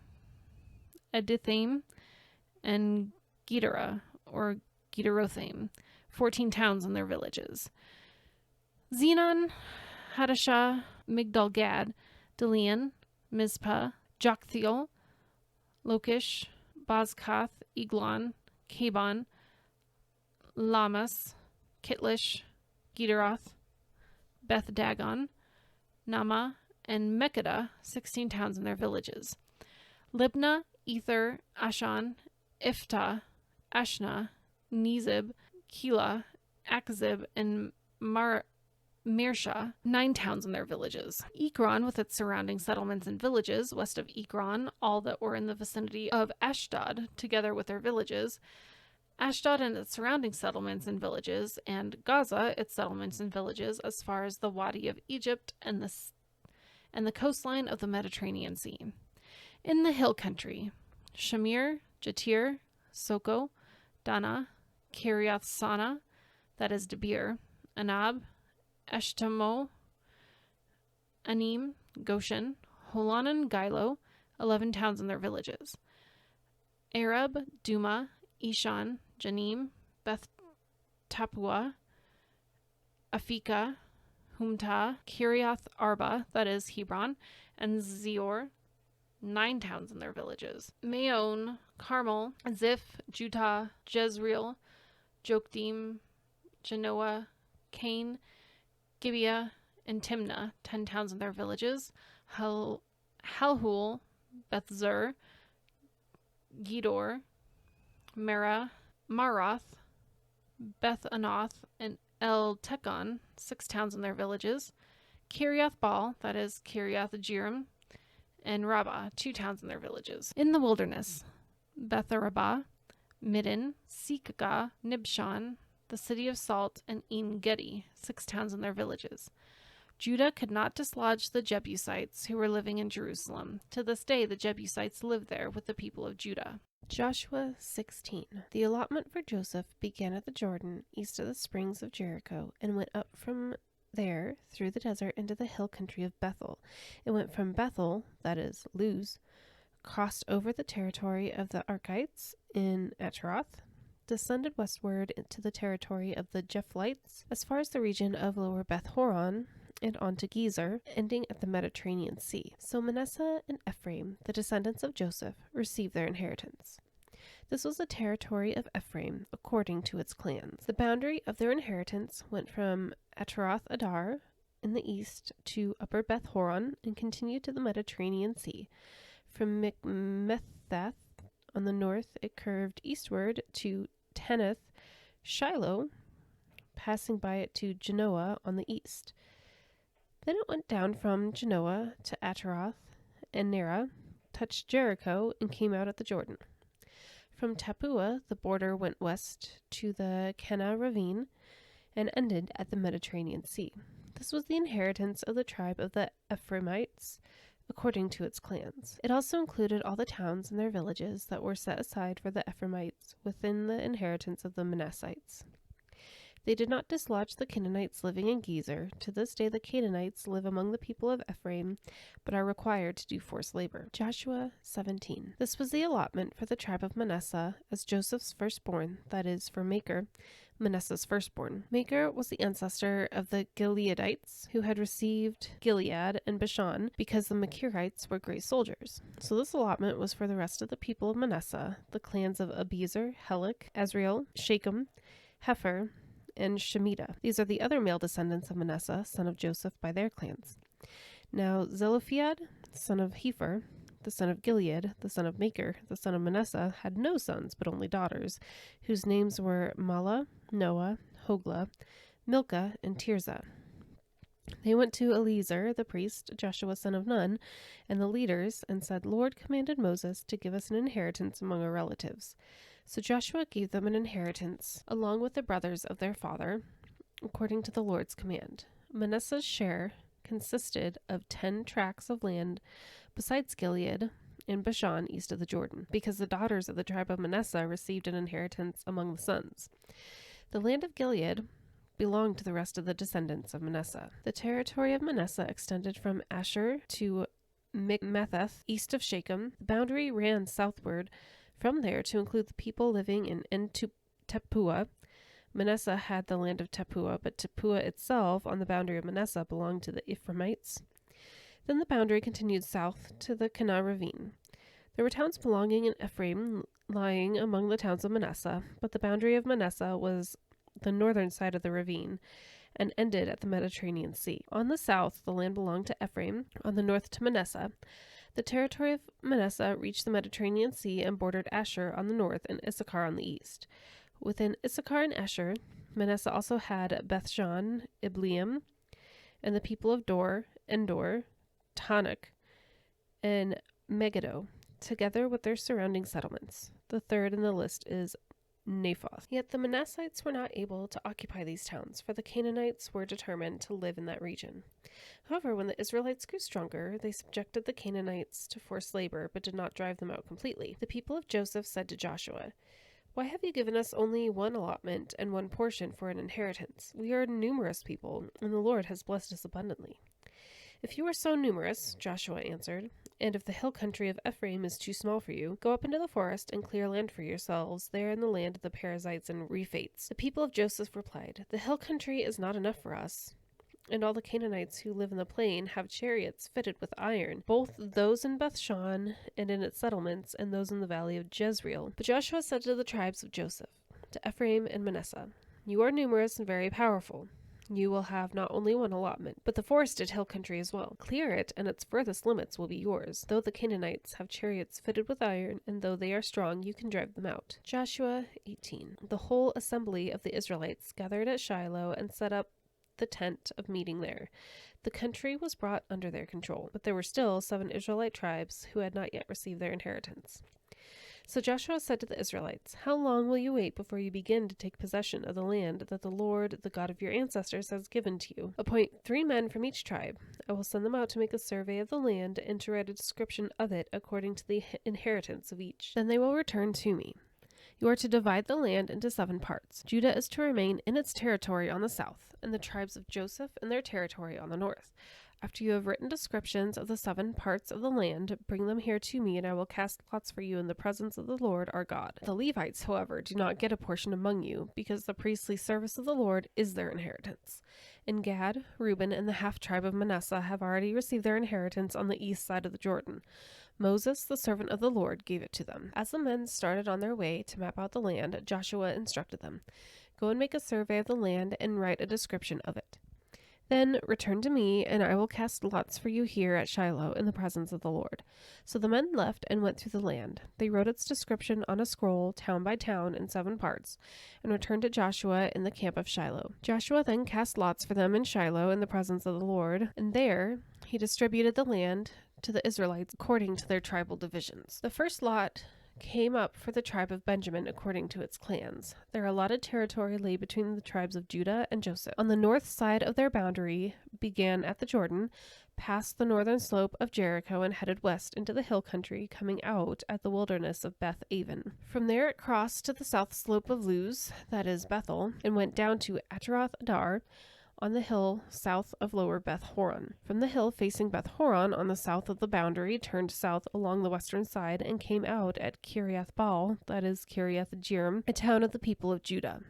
Edithaim, and Gedera, or Gederothaim, 14 towns and their villages. Zenon, Hadashah, Migdal-gad, Delian, Mizpah, Joktheel, Lokish, Bozkath, Eglon, Kabon, Lamas, Kitlish, Gederoth, Beth Dagon, Nama, and Mekkedah, 16 towns and their villages. Libnah, Ether, Ashan, Iftah, Ashna, Nezib, Keilah, Akzib, and Mersha, 9 towns and their villages. Ekron, with its surrounding settlements and villages, west of Ekron, all that were in the vicinity of Ashdod, together with their villages. Ashdod and its surrounding settlements and villages, and Gaza, its settlements and villages, as far as the Wadi of Egypt and the coastline of the Mediterranean Sea. In the hill country, Shamir, Jatir, Soko, Dana, Kiriath Sana, that is Debir, Anab, Eshtemo, Anim, Goshen, Holon, and Gilo, 11 towns and their villages. Arab, Duma, Ishan, Janim, Beth Tapua, Afika, Humta, Kiriath Arba, that is Hebron, and Zior, 9 towns and their villages. Maon, Carmel, Ziph, Jutah, Jezreel, Jokdim, Genoa, Cain, Gibeah, and Timnah, 10 towns and their villages. Halhul, Bethzer, Gedor, Maroth, Beth Anoth, and El Tekon, 6 towns and their villages. Kiriath Baal, that is Kiriath Jearim, and Rabbah, 2 towns and their villages. In the wilderness, Betharabah, Middin, Sikagah, Nibshan, the city of Salt, and En Gedi, 6 towns and their villages. Judah could not dislodge the Jebusites who were living in Jerusalem. To this day, the Jebusites live there with the people of Judah. Joshua 16. The allotment for Joseph began at the Jordan, east of the springs of Jericho, and went up from there through the desert into the hill country of Bethel. It went from Bethel, that is, Luz, crossed over the territory of the Arkites in Ataroth, descended westward into the territory of the Jephlites, as far as the region of Lower Beth Horon, and on to Gezer, ending at the Mediterranean Sea. So Manasseh and Ephraim, the descendants of Joseph, received their inheritance. This was the territory of Ephraim, according to its clans. The boundary of their inheritance went from Ataroth Adar in the east to Upper Beth Horon and continued to the Mediterranean Sea. From Mikmethath on the north, it curved eastward to Tanath Shiloh, passing by it to Genoa on the east. Then it went down from Genoa to Ataroth and Nerah, touched Jericho, and came out at the Jordan. From Tapua, the border went west to the Kana ravine and ended at the Mediterranean Sea. This was the inheritance of the tribe of the Ephraimites, according to its clans. It also included all the towns and their villages that were set aside for the Ephraimites within the inheritance of the Manassites. They did not dislodge the Canaanites living in Gezer. To this day the Canaanites live among the people of Ephraim, but are required to do forced labor. Joshua 17. This was the allotment for the tribe of Manasseh as Joseph's firstborn, that is, for Makir, Manasseh's firstborn. Makir was the ancestor of the Gileadites, who had received Gilead and Bashan because the Makirites were great soldiers. So this allotment was for the rest of the people of Manasseh, the clans of Abiezer, Helek, Azriel, Shechem, Hepher, and Shemitah. These are the other male descendants of Manasseh, son of Joseph, by their clans. Now Zelophehad, son of Hepher, the son of Gilead, the son of Machir, the son of Manasseh, had no sons, but only daughters, whose names were Mahlah, Noah, Hoglah, Milcah, and Tirzah. They went to Eliezer, the priest, Joshua, son of Nun, and the leaders, and said, Lord commanded Moses to give us an inheritance among our relatives. So Joshua gave them an inheritance, along with the brothers of their father, according to the Lord's command. Manasseh's share consisted of 10 tracts of land besides Gilead and Bashan east of the Jordan, because the daughters of the tribe of Manasseh received an inheritance among the sons. The land of Gilead belonged to the rest of the descendants of Manasseh. The territory of Manasseh extended from Asher to Michmetheth, east of Shechem. The boundary ran southward from there to include the people living in En-Tappuah. Manasseh had the land of Tappuah, but Tappuah itself, on the boundary of Manasseh, belonged to the Ephraimites. Then the boundary continued south to the Kanah ravine. There were towns belonging in Ephraim, lying among the towns of Manasseh, but the boundary of Manasseh was the northern side of the ravine, and ended at the Mediterranean Sea. On the south, the land belonged to Ephraim, on the north to Manasseh. The territory of Manasseh reached the Mediterranean Sea and bordered Asher on the north and Issachar on the east. Within Issachar and Asher, Manasseh also had Bethshan, Ibleam, and the people of Dor, Endor, Tanakh, and Megiddo, together with their surrounding settlements. The third in the list is Naphoth. Yet the Manassites were not able to occupy these towns, for the Canaanites were determined to live in that region. However, when the Israelites grew stronger, they subjected the Canaanites to forced labor, but did not drive them out completely. The people of Joseph said to Joshua, Why have you given us only one allotment and one portion for an inheritance? We are a numerous people, and the Lord has blessed us abundantly. If you are so numerous, Joshua answered, and if the hill country of Ephraim is too small for you, go up into the forest and clear land for yourselves there in the land of the Perizzites and Rephates. The people of Joseph replied, The hill country is not enough for us, and all the Canaanites who live in the plain have chariots fitted with iron, both those in Bethshan and in its settlements, and those in the valley of Jezreel. But Joshua said to the tribes of Joseph, to Ephraim and Manasseh, You are numerous and very powerful. You will have not only one allotment, but the forested hill country as well. Clear it, and its furthest limits will be yours. Though the Canaanites have chariots fitted with iron, and though they are strong, you can drive them out. Joshua 18. The whole assembly of the Israelites gathered at Shiloh and set up the tent of meeting there. The country was brought under their control, but there were still 7 Israelite tribes who had not yet received their inheritance. So Joshua said to the Israelites, How long will you wait before you begin to take possession of the land that the Lord, the God of your ancestors, has given to you? Appoint 3 men from each tribe. I will send them out to make a survey of the land and to write a description of it according to the inheritance of each. Then they will return to me. You are to divide the land into 7 parts. Judah is to remain in its territory on the south, and the tribes of Joseph in their territory on the north. After you have written descriptions of the 7 parts of the land, bring them here to me, and I will cast lots for you in the presence of the Lord our God. The Levites, however, do not get a portion among you, because the priestly service of the Lord is their inheritance. And Gad, Reuben, and the half-tribe of Manasseh have already received their inheritance on the east side of the Jordan. Moses, the servant of the Lord, gave it to them. As the men started on their way to map out the land, Joshua instructed them, Go and make a survey of the land and write a description of it. Then return to me, and I will cast lots for you here at Shiloh in the presence of the Lord. So the men left and went through the land. They wrote its description on a scroll, town by town, in 7 parts, and returned to Joshua in the camp of Shiloh. Joshua then cast lots for them in Shiloh in the presence of the Lord, and there he distributed the land to the Israelites according to their tribal divisions. The first lot came up for the tribe of Benjamin according to its clans. Their allotted territory lay between the tribes of Judah and Joseph. On the north side of their boundary began at the Jordan, passed the northern slope of Jericho, and headed west into the hill country, coming out at the wilderness of Beth Aven. From there it crossed to the south slope of Luz, that is Bethel, and went down to Ataroth Adar, on the hill south of lower Beth Horon. From the hill facing Beth Horon on the south of the boundary, turned south along the western side and came out at Kiriath Baal, that is Kiriath Jearim, a town of the people of Judah.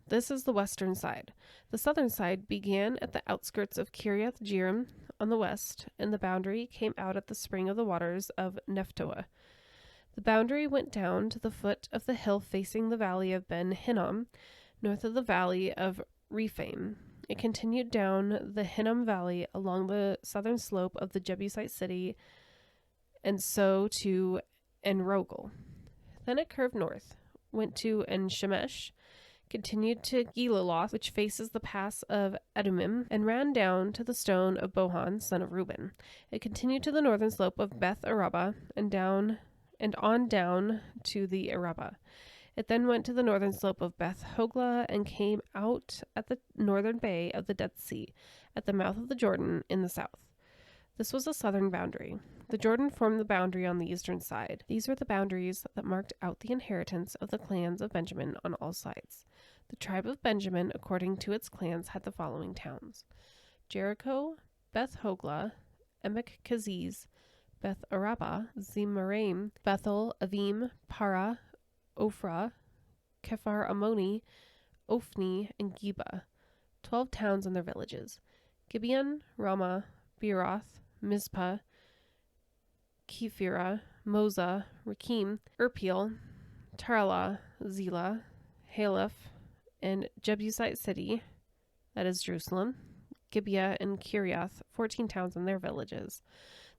This is the western side. The southern side began at the outskirts of Kiriath Jearim on the west, and the boundary came out at the spring of the waters of Nephtoah. The boundary went down to the foot of the hill facing the valley of Ben Hinnom, north of the valley of Rephaim. It continued down the Hinnom Valley along the southern slope of the Jebusite city, and so to En-Rogel. Then it curved north, went to En-Shemesh, continued to Gilaloth, which faces the pass of Adumim, and ran down to the stone of Bohan, son of Reuben. It continued to the northern slope of Beth Araba, and on down to the Araba. It then went to the northern slope of Beth Hogla and came out at the northern bay of the Dead Sea, at the mouth of the Jordan in the south. This was the southern boundary. The Jordan formed the boundary on the eastern side. These were the boundaries that marked out the inheritance of the clans of Benjamin on all sides. The tribe of Benjamin, according to its clans, had the following towns: Jericho, Beth Hogla, Emek Keziz, Beth Araba, Zemaraim, Bethel, Avim, Para, Ophrah, Kephar Ammoni, Ophni, and Geba, 12 towns and their villages: Gibeon, Ramah, Beeroth, Mizpah, Kephirah, Moza, Rakim, Irpeel, Tarlah, Zelah, Haleph, and Jebusite city, that is Jerusalem, Gibeah, and Kiriath, 14 towns and their villages.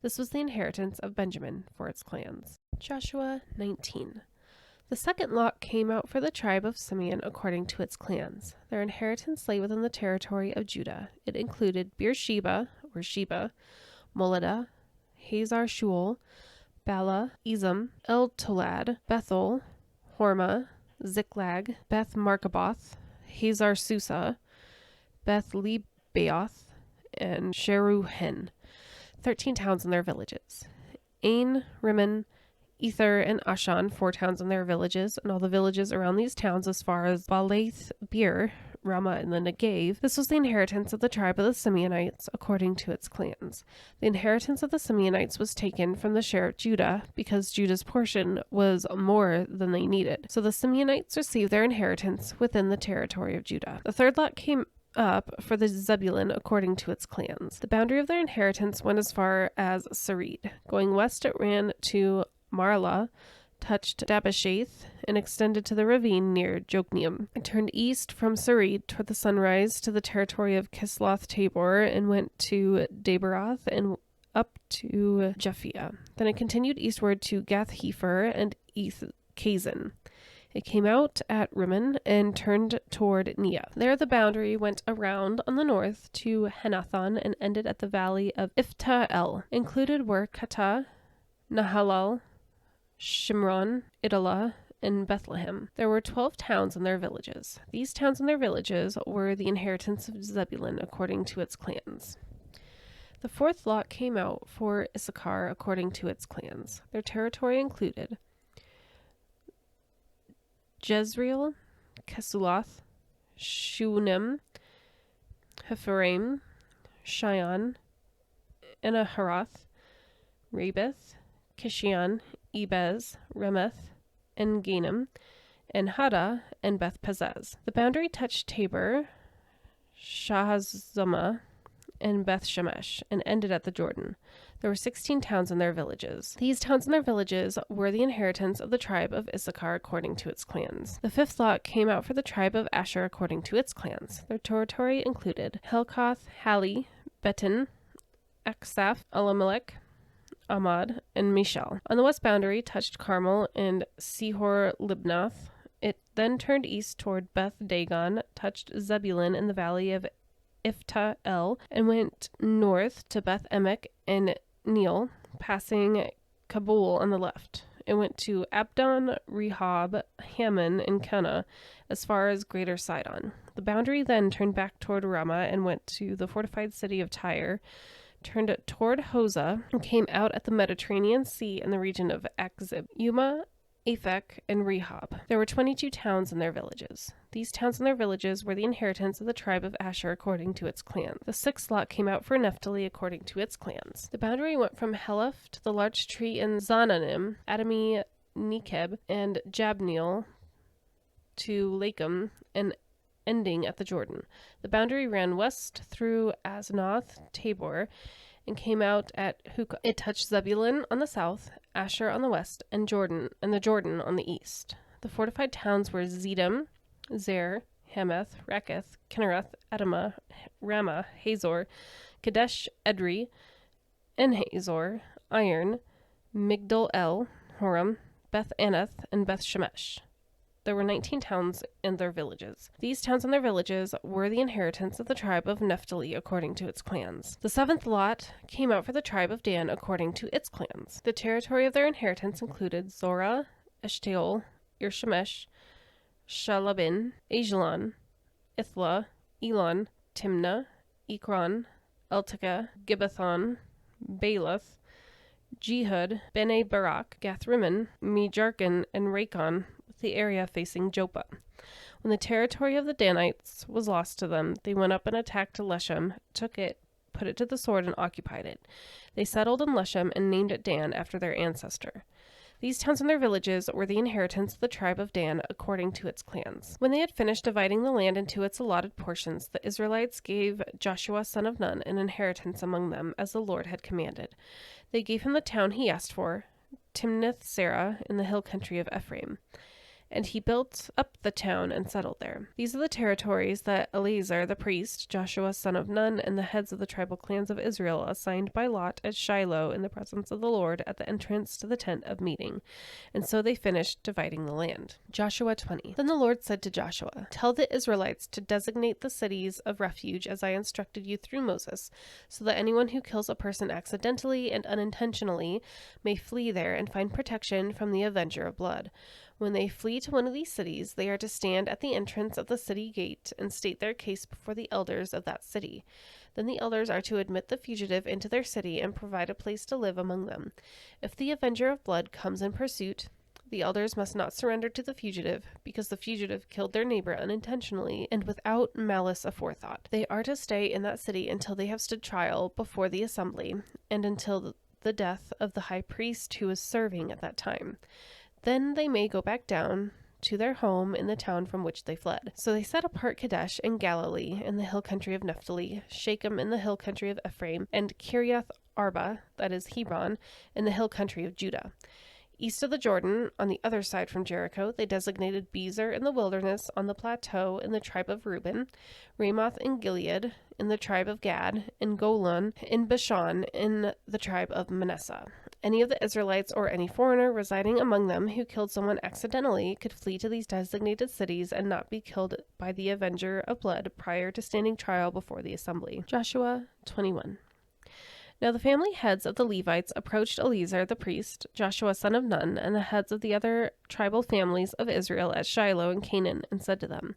This was the inheritance of Benjamin for its clans. Joshua 19. The second lot came out for the tribe of Simeon according to its clans. Their inheritance lay within the territory of Judah. It included Beersheba, or Sheba, Moladah, Hazar Shual, Bala, Ezem, El-Tolad, Bethel, Hormah, Ziklag, Beth Markaboth, Hazar Susa, Beth Lebaoth, and Sheruhen, 13 towns and their villages. Ain, Rimmon, Ether, and Ashan, 4 towns and their villages, and all the villages around these towns as far as Baalath Beer, Ramah, and the Negev. This was the inheritance of the tribe of the Simeonites according to its clans. The inheritance of the Simeonites was taken from the share of Judah because Judah's portion was more than they needed. So the Simeonites received their inheritance within the territory of Judah. The third lot came up for the Zebulun according to its clans. The boundary of their inheritance went as far as Sarid. Going west, it ran to Marlah, touched Dabasheth, and extended to the ravine near Jokneam. It turned east from Sarid toward the sunrise to the territory of Kisloth Tabor and went to Daberoth and up to Japhia. Then it continued eastward to Gath-Hepher and Kazin. It came out at Rimmon and turned toward Neah. There the boundary went around on the north to Hanathon and ended at the valley of Iphta-El. Included were Katah, Nahalal, Shimron, Idalah, and Bethlehem. There were 12 towns and their villages. These towns and their villages were the inheritance of Zebulun according to its clans. The fourth lot came out for Issachar according to its clans. Their territory included Jezreel, Kesuloth, Shunem, Hephaim, Shion, Anaharath, Rabith, Kishion, Ebez, Remeth, and Ganim, and Hada, and Beth Pazez. The boundary touched Tabor, Shahazumah, and Beth Shemesh, and ended at the Jordan. There were 16 towns and their villages. These towns and their villages were the inheritance of the tribe of Issachar according to its clans. The fifth lot came out for the tribe of Asher according to its clans. Their territory included Helkath, Hali, Betin, Aksaph, Elimelech, Ahmad, and Mishal. On the west boundary touched Carmel and Sihor Libnath. It then turned east toward Beth Dagon, touched Zebulun in the valley of Iphta-El, and went north to Beth Emek and Neel, passing Kabul on the left. It went to Abdon, Rehob, Hammon, and Cana, as far as Greater Sidon. The boundary then turned back toward Ramah and went to the fortified city of Tyre, turned toward Hosah, and came out at the Mediterranean Sea in the region of Akzib, Yuma, Aphek, and Rehob. There were 22 towns and their villages. These towns and their villages were the inheritance of the tribe of Asher according to its clans. The sixth lot came out for Naphtali according to its clans. The boundary went from Heleph to the large tree in Zananim, Adami, Nekeb, and Jabneel to Lakum, and ending at the Jordan. The boundary ran west through Aznoth, Tabor, and came out at Hukah. It touched Zebulun on the south, Asher on the west, and the Jordan on the east. The fortified towns were Zedum, Zer, Hamath, Raketh, Kinnereth, Adamah, Ramah, Hazor, Kadesh, Edrei, En-Hazor, Iron, Migdal-El, Horam, Beth-Anath, and Beth-Shemesh. There were 19 towns and their villages. These towns and their villages were the inheritance of the tribe of Naphtali according to its clans. The seventh lot came out for the tribe of Dan according to its clans. The territory of their inheritance included Zorah, Eshtaol, Irshemesh, Shalabin, Ajalon, Ithla, Elon, Timnah, Ekron, Eltekeh, Gibbethon, Baalath, Jehud, Bene Barak, Gathrimmon, Mejarkon, and Racon, with the area facing Joppa. When the territory of the Danites was lost to them, they went up and attacked Leshem, took it, put it to the sword, and occupied it. They settled in Leshem and named it Dan after their ancestor. These towns and their villages were the inheritance of the tribe of Dan according to its clans. When they had finished dividing the land into its allotted portions, the Israelites gave Joshua son of Nun an inheritance among them, as the Lord had commanded. They gave him the town he asked for, Timnath-Serah, in the hill country of Ephraim. And he built up the town and settled there. These are the territories that Eleazar the priest, Joshua son of Nun, and the heads of the tribal clans of Israel assigned by lot at Shiloh in the presence of the Lord at the entrance to the tent of meeting. And so they finished dividing the land. Joshua 20. Then the Lord said to Joshua, "Tell the Israelites to designate the cities of refuge as I instructed you through Moses, so that anyone who kills a person accidentally and unintentionally may flee there and find protection from the avenger of blood. When they flee to one of these cities, they are to stand at the entrance of the city gate and state their case before the elders of that city. Then the elders are to admit the fugitive into their city and provide a place to live among them. If the avenger of blood comes in pursuit, the elders must not surrender to the fugitive, because the fugitive killed their neighbor unintentionally and without malice aforethought. They are to stay in that city until they have stood trial before the assembly, and until the death of the high priest who is serving at that time. Then they may go back down to their home in the town from which they fled." So they set apart Kadesh in Galilee in the hill country of Naphtali, Shechem in the hill country of Ephraim, and Kiriath Arba, that is Hebron, in the hill country of Judah. East of the Jordan, on the other side from Jericho, they designated Bezer in the wilderness on the plateau in the tribe of Reuben, Ramoth in Gilead in the tribe of Gad, and Golan in Bashan in the tribe of Manasseh. Any of the Israelites or any foreigner residing among them who killed someone accidentally could flee to these designated cities and not be killed by the avenger of blood prior to standing trial before the assembly. Joshua 21. Now the family heads of the Levites approached Eleazar the priest, Joshua son of Nun, and the heads of the other tribal families of Israel at Shiloh in Canaan, and said to them,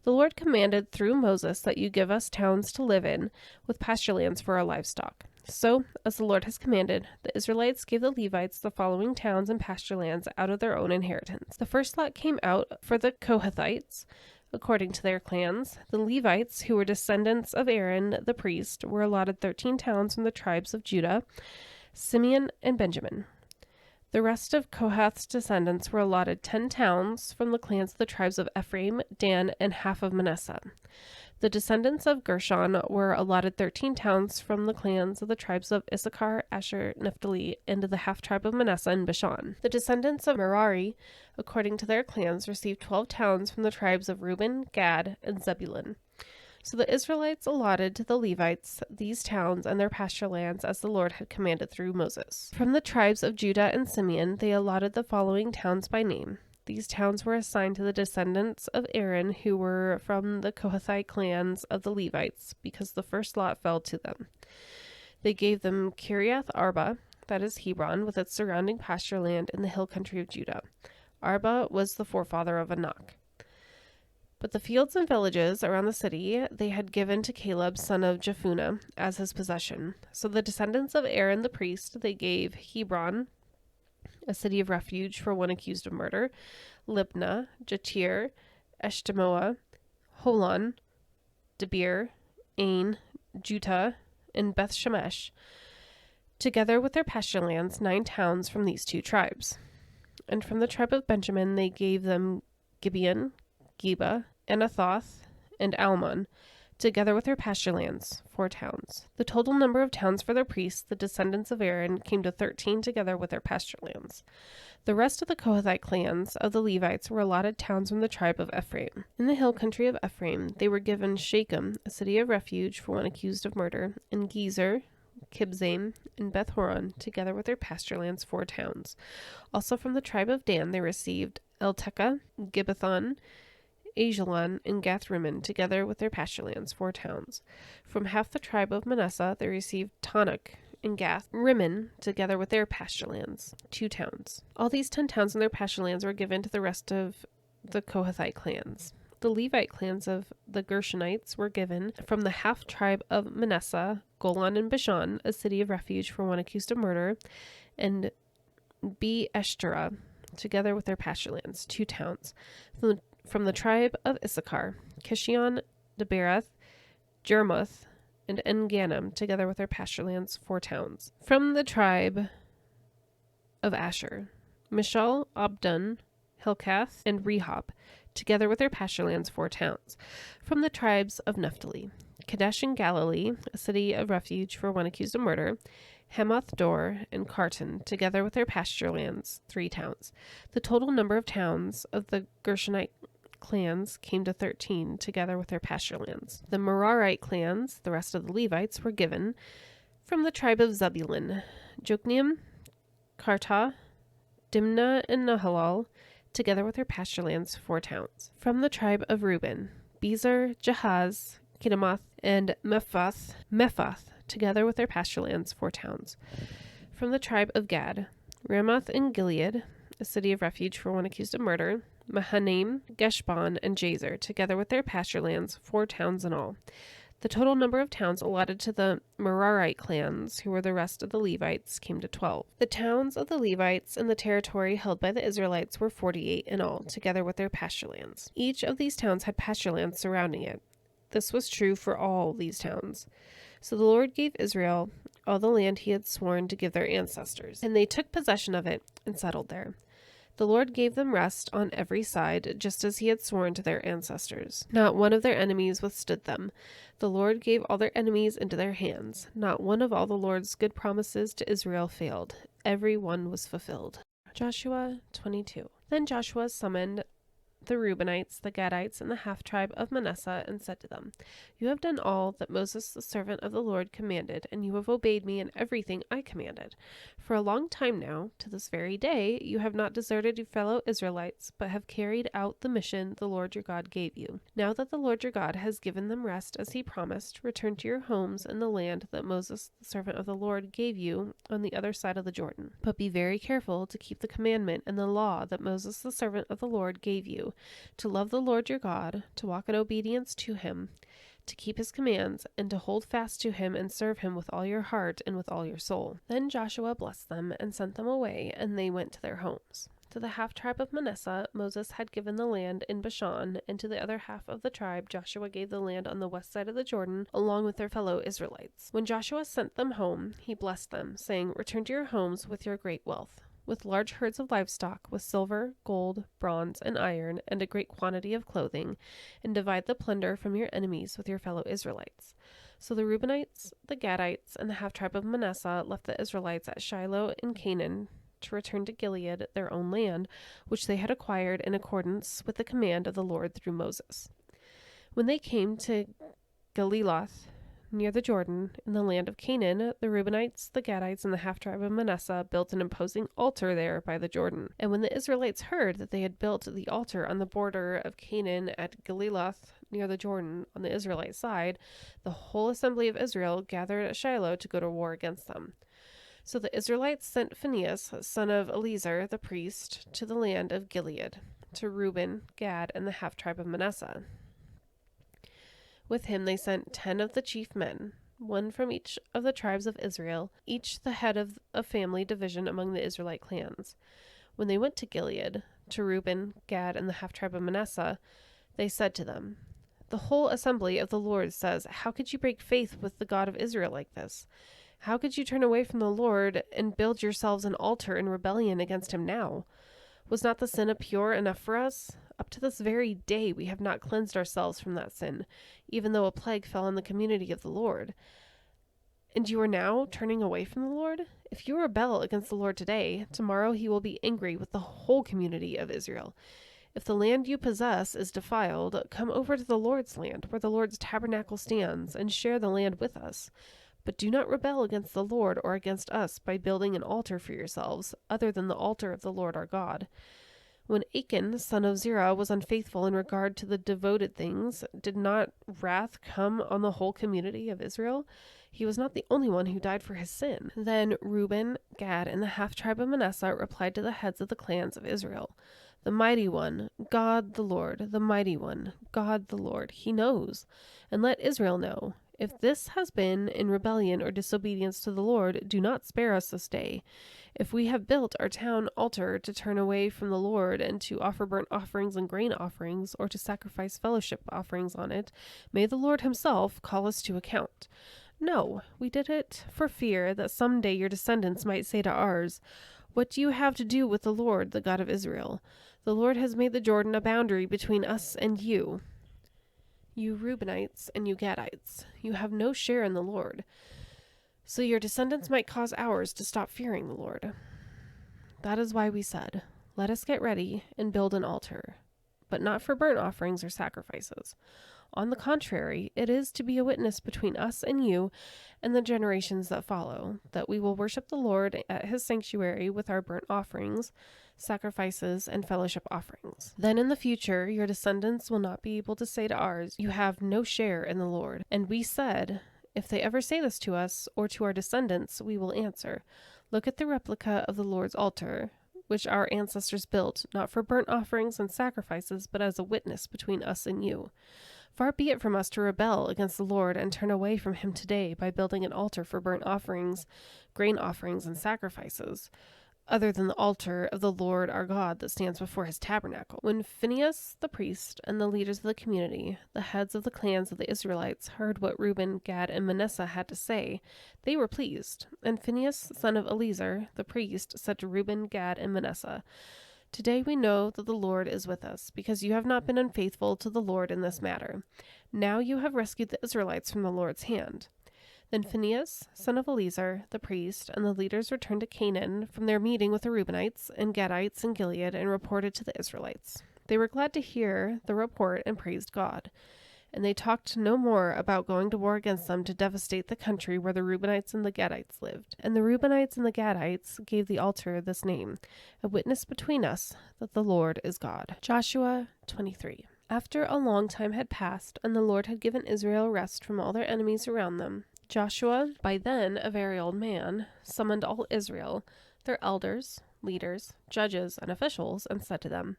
"The Lord commanded through Moses that you give us towns to live in, with pasture lands for our livestock. So, as the Lord has commanded, the Israelites gave the Levites the following towns and pasture lands out of their own inheritance. The first lot came out for the Kohathites, according to their clans. The Levites, who were descendants of Aaron the priest, were allotted 13 towns from the tribes of Judah, Simeon, and Benjamin. The rest of Kohath's descendants were allotted 10 towns from the clans of the tribes of Ephraim, Dan, and half of Manasseh. The descendants of Gershon were allotted 13 towns from the clans of the tribes of Issachar, Asher, Naphtali, and the half-tribe of Manasseh and Bashan. The descendants of Merari, according to their clans, received 12 towns from the tribes of Reuben, Gad, and Zebulun. So the Israelites allotted to the Levites these towns and their pasture lands as the Lord had commanded through Moses. From the tribes of Judah and Simeon, they allotted the following towns by name. These towns were assigned to the descendants of Aaron, who were from the Kohathite clans of the Levites, because the first lot fell to them. They gave them Kiriath Arba, that is Hebron, with its surrounding pasture land in the hill country of Judah. Arba was the forefather of Anak. But the fields and villages around the city they had given to Caleb, son of Jephunneh, as his possession. So the descendants of Aaron the priest they gave Hebron, a city of refuge for one accused of murder, Libnah, Jatir, Eshtemoa, Holon, Debir, Ain, Juttah, and Beth Shemesh, together with their pasture lands, 9 towns from these 2 tribes. And from the tribe of Benjamin they gave them Gibeon, Geba, Anathoth, and Almon, together with their pasture lands, 4 towns. The total number of towns for their priests, the descendants of Aaron, came to 13 together with their pasture lands. The rest of the Kohathite clans of the Levites were allotted towns from the tribe of Ephraim. In the hill country of Ephraim, they were given Shechem, a city of refuge for one accused of murder, and Gezer, Kibzaim, and Beth Horon, together with their pasture lands, 4 towns. Also from the tribe of Dan, they received Eltekeh, Gibbethon, Ajalon, and Gath-Rimmon, together with their pasture lands, 4 towns. From half the tribe of Manasseh, they received Tanakh and Gath-Rimmon, together with their pasture lands, 2 towns. All these 10 towns and their pasture lands were given to the rest of the Kohathite clans. The Levite clans of the Gershonites were given from the half tribe of Manasseh, Golan and Bashan, a city of refuge for one accused of murder, and Be-Eshterah, together with their pasture lands, 2 towns. From the tribe of Issachar, Kishion, Debereth, Jermuth, and En-Ganim, together with their pasture lands, 4 towns. From the tribe of Asher, Mishal, Abdon, Helkath, and Rehob, together with their pasture lands, 4 towns. From the tribes of Naphtali, Kadesh in Galilee, a city of refuge for one accused of murder, Hamath Dor, and Kartan, together with their pasture lands, 3 towns. The total number of towns of the Gershonite clans came to 13, together with their pasture lands. The Merarite clans, the rest of the Levites, were given from the tribe of Zebulun, Jokneam, Kartah, Dimnah, and Nahalal, together with their pasture lands, 4 towns. From the tribe of Reuben, Bezer, Jahaz, Kedemoth, and Mephath, together with their pasture lands, 4 towns. From the tribe of Gad, Ramoth in Gilead, a city of refuge for one accused of murder, Mahanaim, Geshbon, and Jazer, together with their pasture lands, 4 towns in all. The total number of towns allotted to the Merarite clans, who were the rest of the Levites, came to 12. The towns of the Levites and the territory held by the Israelites were 48 in all, together with their pasture lands. Each of these towns had pasture lands surrounding it. This was true for all these towns. So the Lord gave Israel all the land he had sworn to give their ancestors, and they took possession of it and settled there. The Lord gave them rest on every side, just as he had sworn to their ancestors. Not one of their enemies withstood them. The Lord gave all their enemies into their hands. Not one of all the Lord's good promises to Israel failed. Every one was fulfilled. Joshua 22. Then Joshua summoned the Reubenites, the Gadites, and the half-tribe of Manasseh, and said to them, "You have done all that Moses the servant of the Lord commanded, and you have obeyed me in everything I commanded. For a long time now, to this very day, you have not deserted your fellow Israelites, but have carried out the mission the Lord your God gave you. Now that the Lord your God has given them rest as he promised, return to your homes in the land that Moses the servant of the Lord gave you on the other side of the Jordan. But be very careful to keep the commandment and the law that Moses the servant of the Lord gave you, to love the Lord your God, to walk in obedience to him, to keep his commands, and to hold fast to him and serve him with all your heart and with all your soul." Then Joshua blessed them and sent them away, and they went to their homes. To the half-tribe of Manasseh, Moses had given the land in Bashan, and to the other half of the tribe, Joshua gave the land on the west side of the Jordan, along with their fellow Israelites. When Joshua sent them home, he blessed them, saying, "Return to your homes with your great wealth, with large herds of livestock, with silver, gold, bronze, and iron, and a great quantity of clothing, and divide the plunder from your enemies with your fellow Israelites." So the Reubenites, the Gadites, and the half-tribe of Manasseh left the Israelites at Shiloh in Canaan to return to Gilead, their own land, which they had acquired in accordance with the command of the Lord through Moses. When they came to Galiloth, near the Jordan, in the land of Canaan, the Reubenites, the Gadites, and the half-tribe of Manasseh built an imposing altar there by the Jordan. And when the Israelites heard that they had built the altar on the border of Canaan at Galiloth, near the Jordan, on the Israelite side, the whole assembly of Israel gathered at Shiloh to go to war against them. So the Israelites sent Phinehas, son of Eleazar, the priest, to the land of Gilead, to Reuben, Gad, and the half-tribe of Manasseh. With him they sent 10 of the chief men, one from each of the tribes of Israel, each the head of a family division among the Israelite clans. When they went to Gilead, to Reuben, Gad, and the half-tribe of Manasseh, they said to them, "The whole assembly of the Lord says, 'How could you break faith with the God of Israel like this? How could you turn away from the Lord and build yourselves an altar in rebellion against him now? Was not the sin pure enough for us? Up to this very day we have not cleansed ourselves from that sin, even though a plague fell on the community of the Lord. And you are now turning away from the Lord? If you rebel against the Lord today, tomorrow he will be angry with the whole community of Israel. If the land you possess is defiled, come over to the Lord's land, where the Lord's tabernacle stands, and share the land with us. But do not rebel against the Lord or against us by building an altar for yourselves, other than the altar of the Lord our God. When Achan, son of Zerah, was unfaithful in regard to the devoted things, did not wrath come on the whole community of Israel? He was not the only one who died for his sin. Then Reuben, Gad, and the half-tribe of Manasseh replied to the heads of the clans of Israel, "The mighty one, God the Lord, the mighty one, God the Lord, he knows. And let Israel know. If this has been in rebellion or disobedience to the Lord, do not spare us this day. If we have built our town altar to turn away from the Lord and to offer burnt offerings and grain offerings, or to sacrifice fellowship offerings on it, may the Lord himself call us to account. No, we did it for fear that some day your descendants might say to ours, 'What do you have to do with the Lord, the God of Israel? The Lord has made the Jordan a boundary between us and you. You Reubenites and you Gadites, you have no share in the Lord.' So your descendants might cause ours to stop fearing the Lord. That is why we said, 'Let us get ready and build an altar,' but not for burnt offerings or sacrifices. On the contrary, it is to be a witness between us and you and the generations that follow, that we will worship the Lord at his sanctuary with our burnt offerings, sacrifices, and fellowship offerings. Then in the future, your descendants will not be able to say to ours, 'You have no share in the Lord.' And we said, if they ever say this to us or to our descendants, we will answer, 'Look at the replica of the Lord's altar, which our ancestors built, not for burnt offerings and sacrifices, but as a witness between us and you.' Far be it from us to rebel against the Lord and turn away from him today by building an altar for burnt offerings, grain offerings, and sacrifices, other than the altar of the Lord our God that stands before his tabernacle." When Phinehas the priest and the leaders of the community, the heads of the clans of the Israelites, heard what Reuben, Gad, and Manasseh had to say, they were pleased. And Phinehas, son of Eleazar, the priest, said to Reuben, Gad, and Manasseh, "Today we know that the Lord is with us, because you have not been unfaithful to the Lord in this matter. Now you have rescued the Israelites from the Lord's hand." Then Phinehas, son of Eleazar, the priest, and the leaders returned to Canaan from their meeting with the Reubenites and Gadites in Gilead and reported to the Israelites. They were glad to hear the report and praised God. And they talked no more about going to war against them to devastate the country where the Reubenites and the Gadites lived. And the Reubenites and the Gadites gave the altar this name, "A witness between us that the Lord is God." Joshua 23. After a long time had passed, and the Lord had given Israel rest from all their enemies around them, Joshua, by then a very old man, summoned all Israel, their elders, leaders, judges, and officials, and said to them,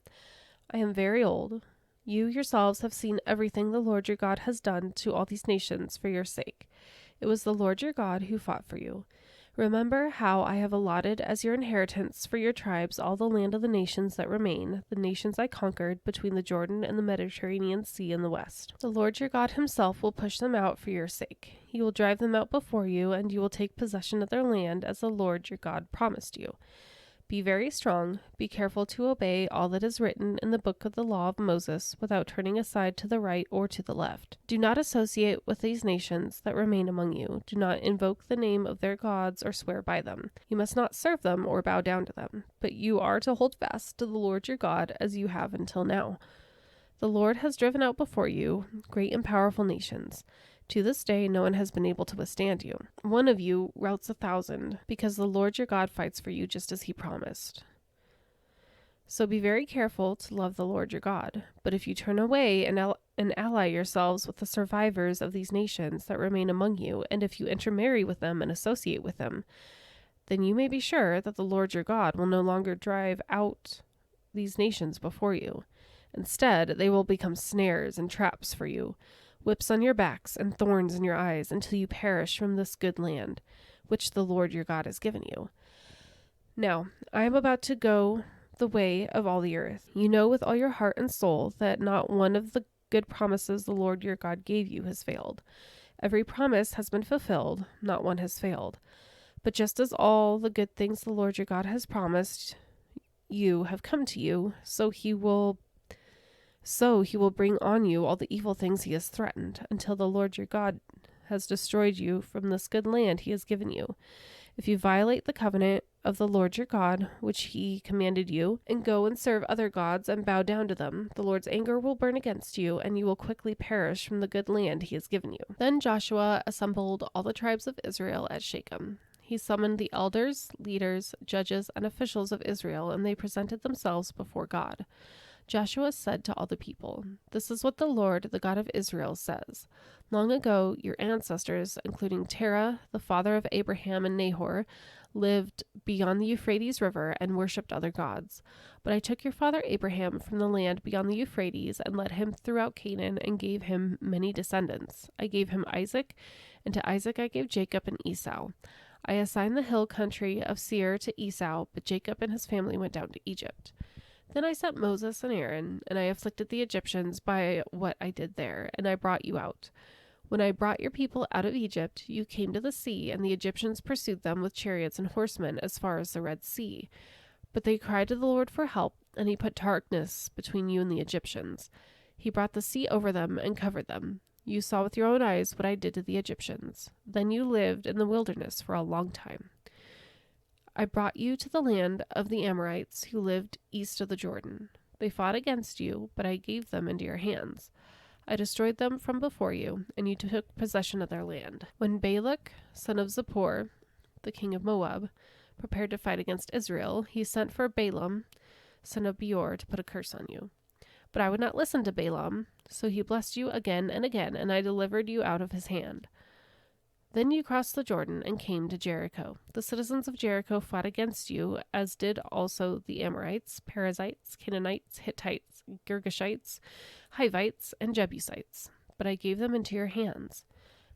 "I am very old. You yourselves have seen everything the Lord your God has done to all these nations for your sake. It was the Lord your God who fought for you. Remember how I have allotted as your inheritance for your tribes all the land of the nations that remain, the nations I conquered between the Jordan and the Mediterranean Sea in the west. The Lord your God himself will push them out for your sake. He will drive them out before you, and you will take possession of their land as the Lord your God promised you. Be very strong, be careful to obey all that is written in the book of the law of Moses, without turning aside to the right or to the left. Do not associate with these nations that remain among you. Do not invoke the name of their gods or swear by them. You must not serve them or bow down to them, but you are to hold fast to the Lord your God as you have until now. The Lord has driven out before you great and powerful nations. To this day, no one has been able to withstand you. One of you routs 1,000, because the Lord your God fights for you just as he promised. So be very careful to love the Lord your God. But if you turn away and ally yourselves with the survivors of these nations that remain among you, and if you intermarry with them and associate with them, then you may be sure that the Lord your God will no longer drive out these nations before you. Instead, they will become snares and traps for you, whips on your backs and thorns in your eyes, until you perish from this good land, which the Lord your God has given you. Now, I am about to go the way of all the earth. You know with all your heart and soul that not one of the good promises the Lord your God gave you has failed. Every promise has been fulfilled, not one has failed. But just as all the good things the Lord your God has promised you have come to you, so he will bring on you all the evil things he has threatened, until the Lord your God has destroyed you from this good land he has given you. If you violate the covenant of the Lord your God, which he commanded you, and go and serve other gods and bow down to them, the Lord's anger will burn against you, and you will quickly perish from the good land he has given you. Then Joshua assembled all the tribes of Israel at Shechem. He summoned the elders, leaders, judges, and officials of Israel, and they presented themselves before God. Joshua said to all the people, "This is what the Lord, the God of Israel, says. Long ago, your ancestors, including Terah, the father of Abraham and Nahor, lived beyond the Euphrates River and worshipped other gods. But I took your father Abraham from the land beyond the Euphrates and led him throughout Canaan and gave him many descendants. I gave him Isaac, and to Isaac I gave Jacob and Esau. I assigned the hill country of Seir to Esau, but Jacob and his family went down to Egypt. Then I sent Moses and Aaron, and I afflicted the Egyptians by what I did there, and I brought you out. When I brought your people out of Egypt, you came to the sea, and the Egyptians pursued them with chariots and horsemen as far as the Red Sea. But they cried to the Lord for help, and he put darkness between you and the Egyptians. He brought the sea over them and covered them. You saw with your own eyes what I did to the Egyptians. Then you lived in the wilderness for a long time. I brought you to the land of the Amorites who lived east of the Jordan. They fought against you, but I gave them into your hands. I destroyed them from before you, and you took possession of their land. When Balak, son of Zippor, the king of Moab, prepared to fight against Israel, he sent for Balaam, son of Beor, to put a curse on you. But I would not listen to Balaam, so he blessed you again and again, and I delivered you out of his hand. Then you crossed the Jordan and came to Jericho. The citizens of Jericho fought against you, as did also the Amorites, Perizzites, Canaanites, Hittites, Girgashites, Hivites, and Jebusites. But I gave them into your hands.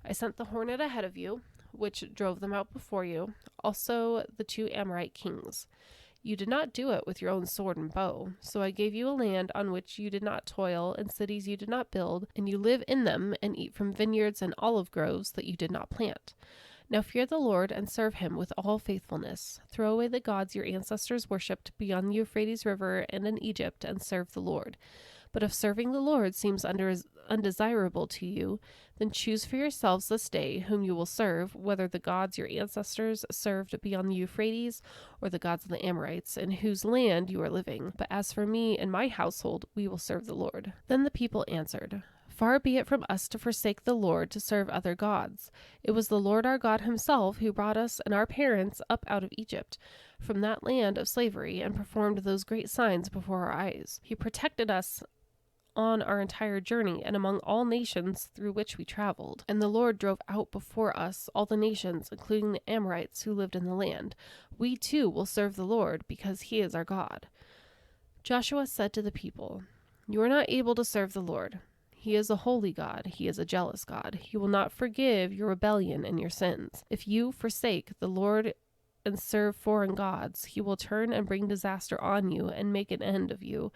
I sent the hornet ahead of you, which drove them out before you, also the 2 Amorite kings. You did not do it with your own sword and bow, so I gave you a land on which you did not toil, and cities you did not build, and you live in them and eat from vineyards and olive groves that you did not plant. Now fear the Lord and serve him with all faithfulness. Throw away the gods your ancestors worshipped beyond the Euphrates River and in Egypt, and serve the Lord. But if serving the Lord seems undesirable to you, then choose for yourselves this day whom you will serve, whether the gods your ancestors served beyond the Euphrates, or the gods of the Amorites, in whose land you are living. But as for me and my household, we will serve the Lord." Then the people answered, "Far be it from us to forsake the Lord to serve other gods. It was the Lord our God himself who brought us and our parents up out of Egypt, from that land of slavery, and performed those great signs before our eyes. He protected us on our entire journey and among all nations through which we traveled. And the Lord drove out before us all the nations, including the Amorites who lived in the land. We too will serve the Lord, because he is our God." Joshua said to the people, "You are not able to serve the Lord. He is a holy God. He is a jealous God. He will not forgive your rebellion and your sins. If you forsake the Lord and serve foreign gods, he will turn and bring disaster on you and make an end of you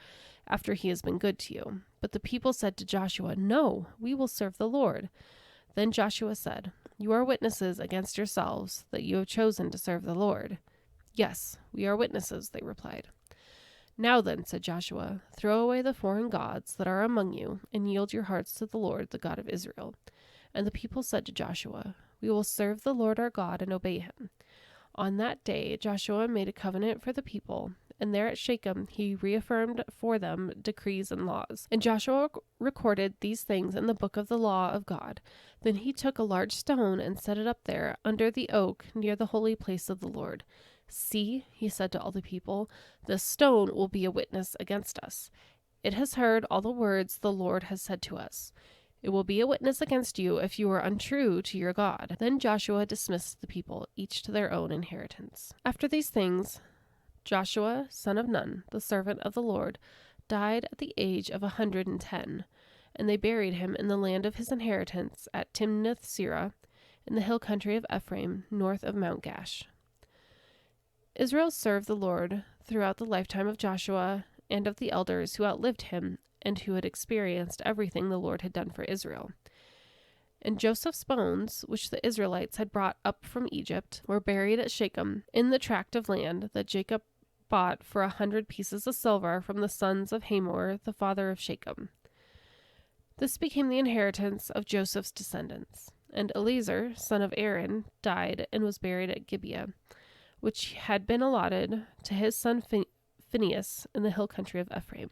after he has been good to you." But the people said to Joshua, "No, we will serve the Lord." Then Joshua said, "You are witnesses against yourselves that you have chosen to serve the Lord." "Yes, we are witnesses," they replied. "Now then," said Joshua, "throw away the foreign gods that are among you, and yield your hearts to the Lord, the God of Israel." And the people said to Joshua, "We will serve the Lord our God and obey him." On that day Joshua made a covenant for the people, and there at Shechem he reaffirmed for them decrees and laws. And Joshua recorded these things in the book of the law of God. Then he took a large stone and set it up there under the oak near the holy place of the Lord. "See," he said to all the people, "this stone will be a witness against us. It has heard all the words the Lord has said to us. It will be a witness against you if you are untrue to your God." Then Joshua dismissed the people, each to their own inheritance. After these things, Joshua, son of Nun, the servant of the Lord, died at the age of 110, and they buried him in the land of his inheritance at Timnath-Serah, in the hill country of Ephraim, north of Mount Gash. Israel served the Lord throughout the lifetime of Joshua and of the elders who outlived him and who had experienced everything the Lord had done for Israel. And Joseph's bones, which the Israelites had brought up from Egypt, were buried at Shechem, in the tract of land that Jacob bought for 100 pieces of silver from the sons of Hamor, the father of Shechem. This became the inheritance of Joseph's descendants. And Eleazar, son of Aaron, died and was buried at Gibeah, which had been allotted to his son Phinehas in the hill country of Ephraim.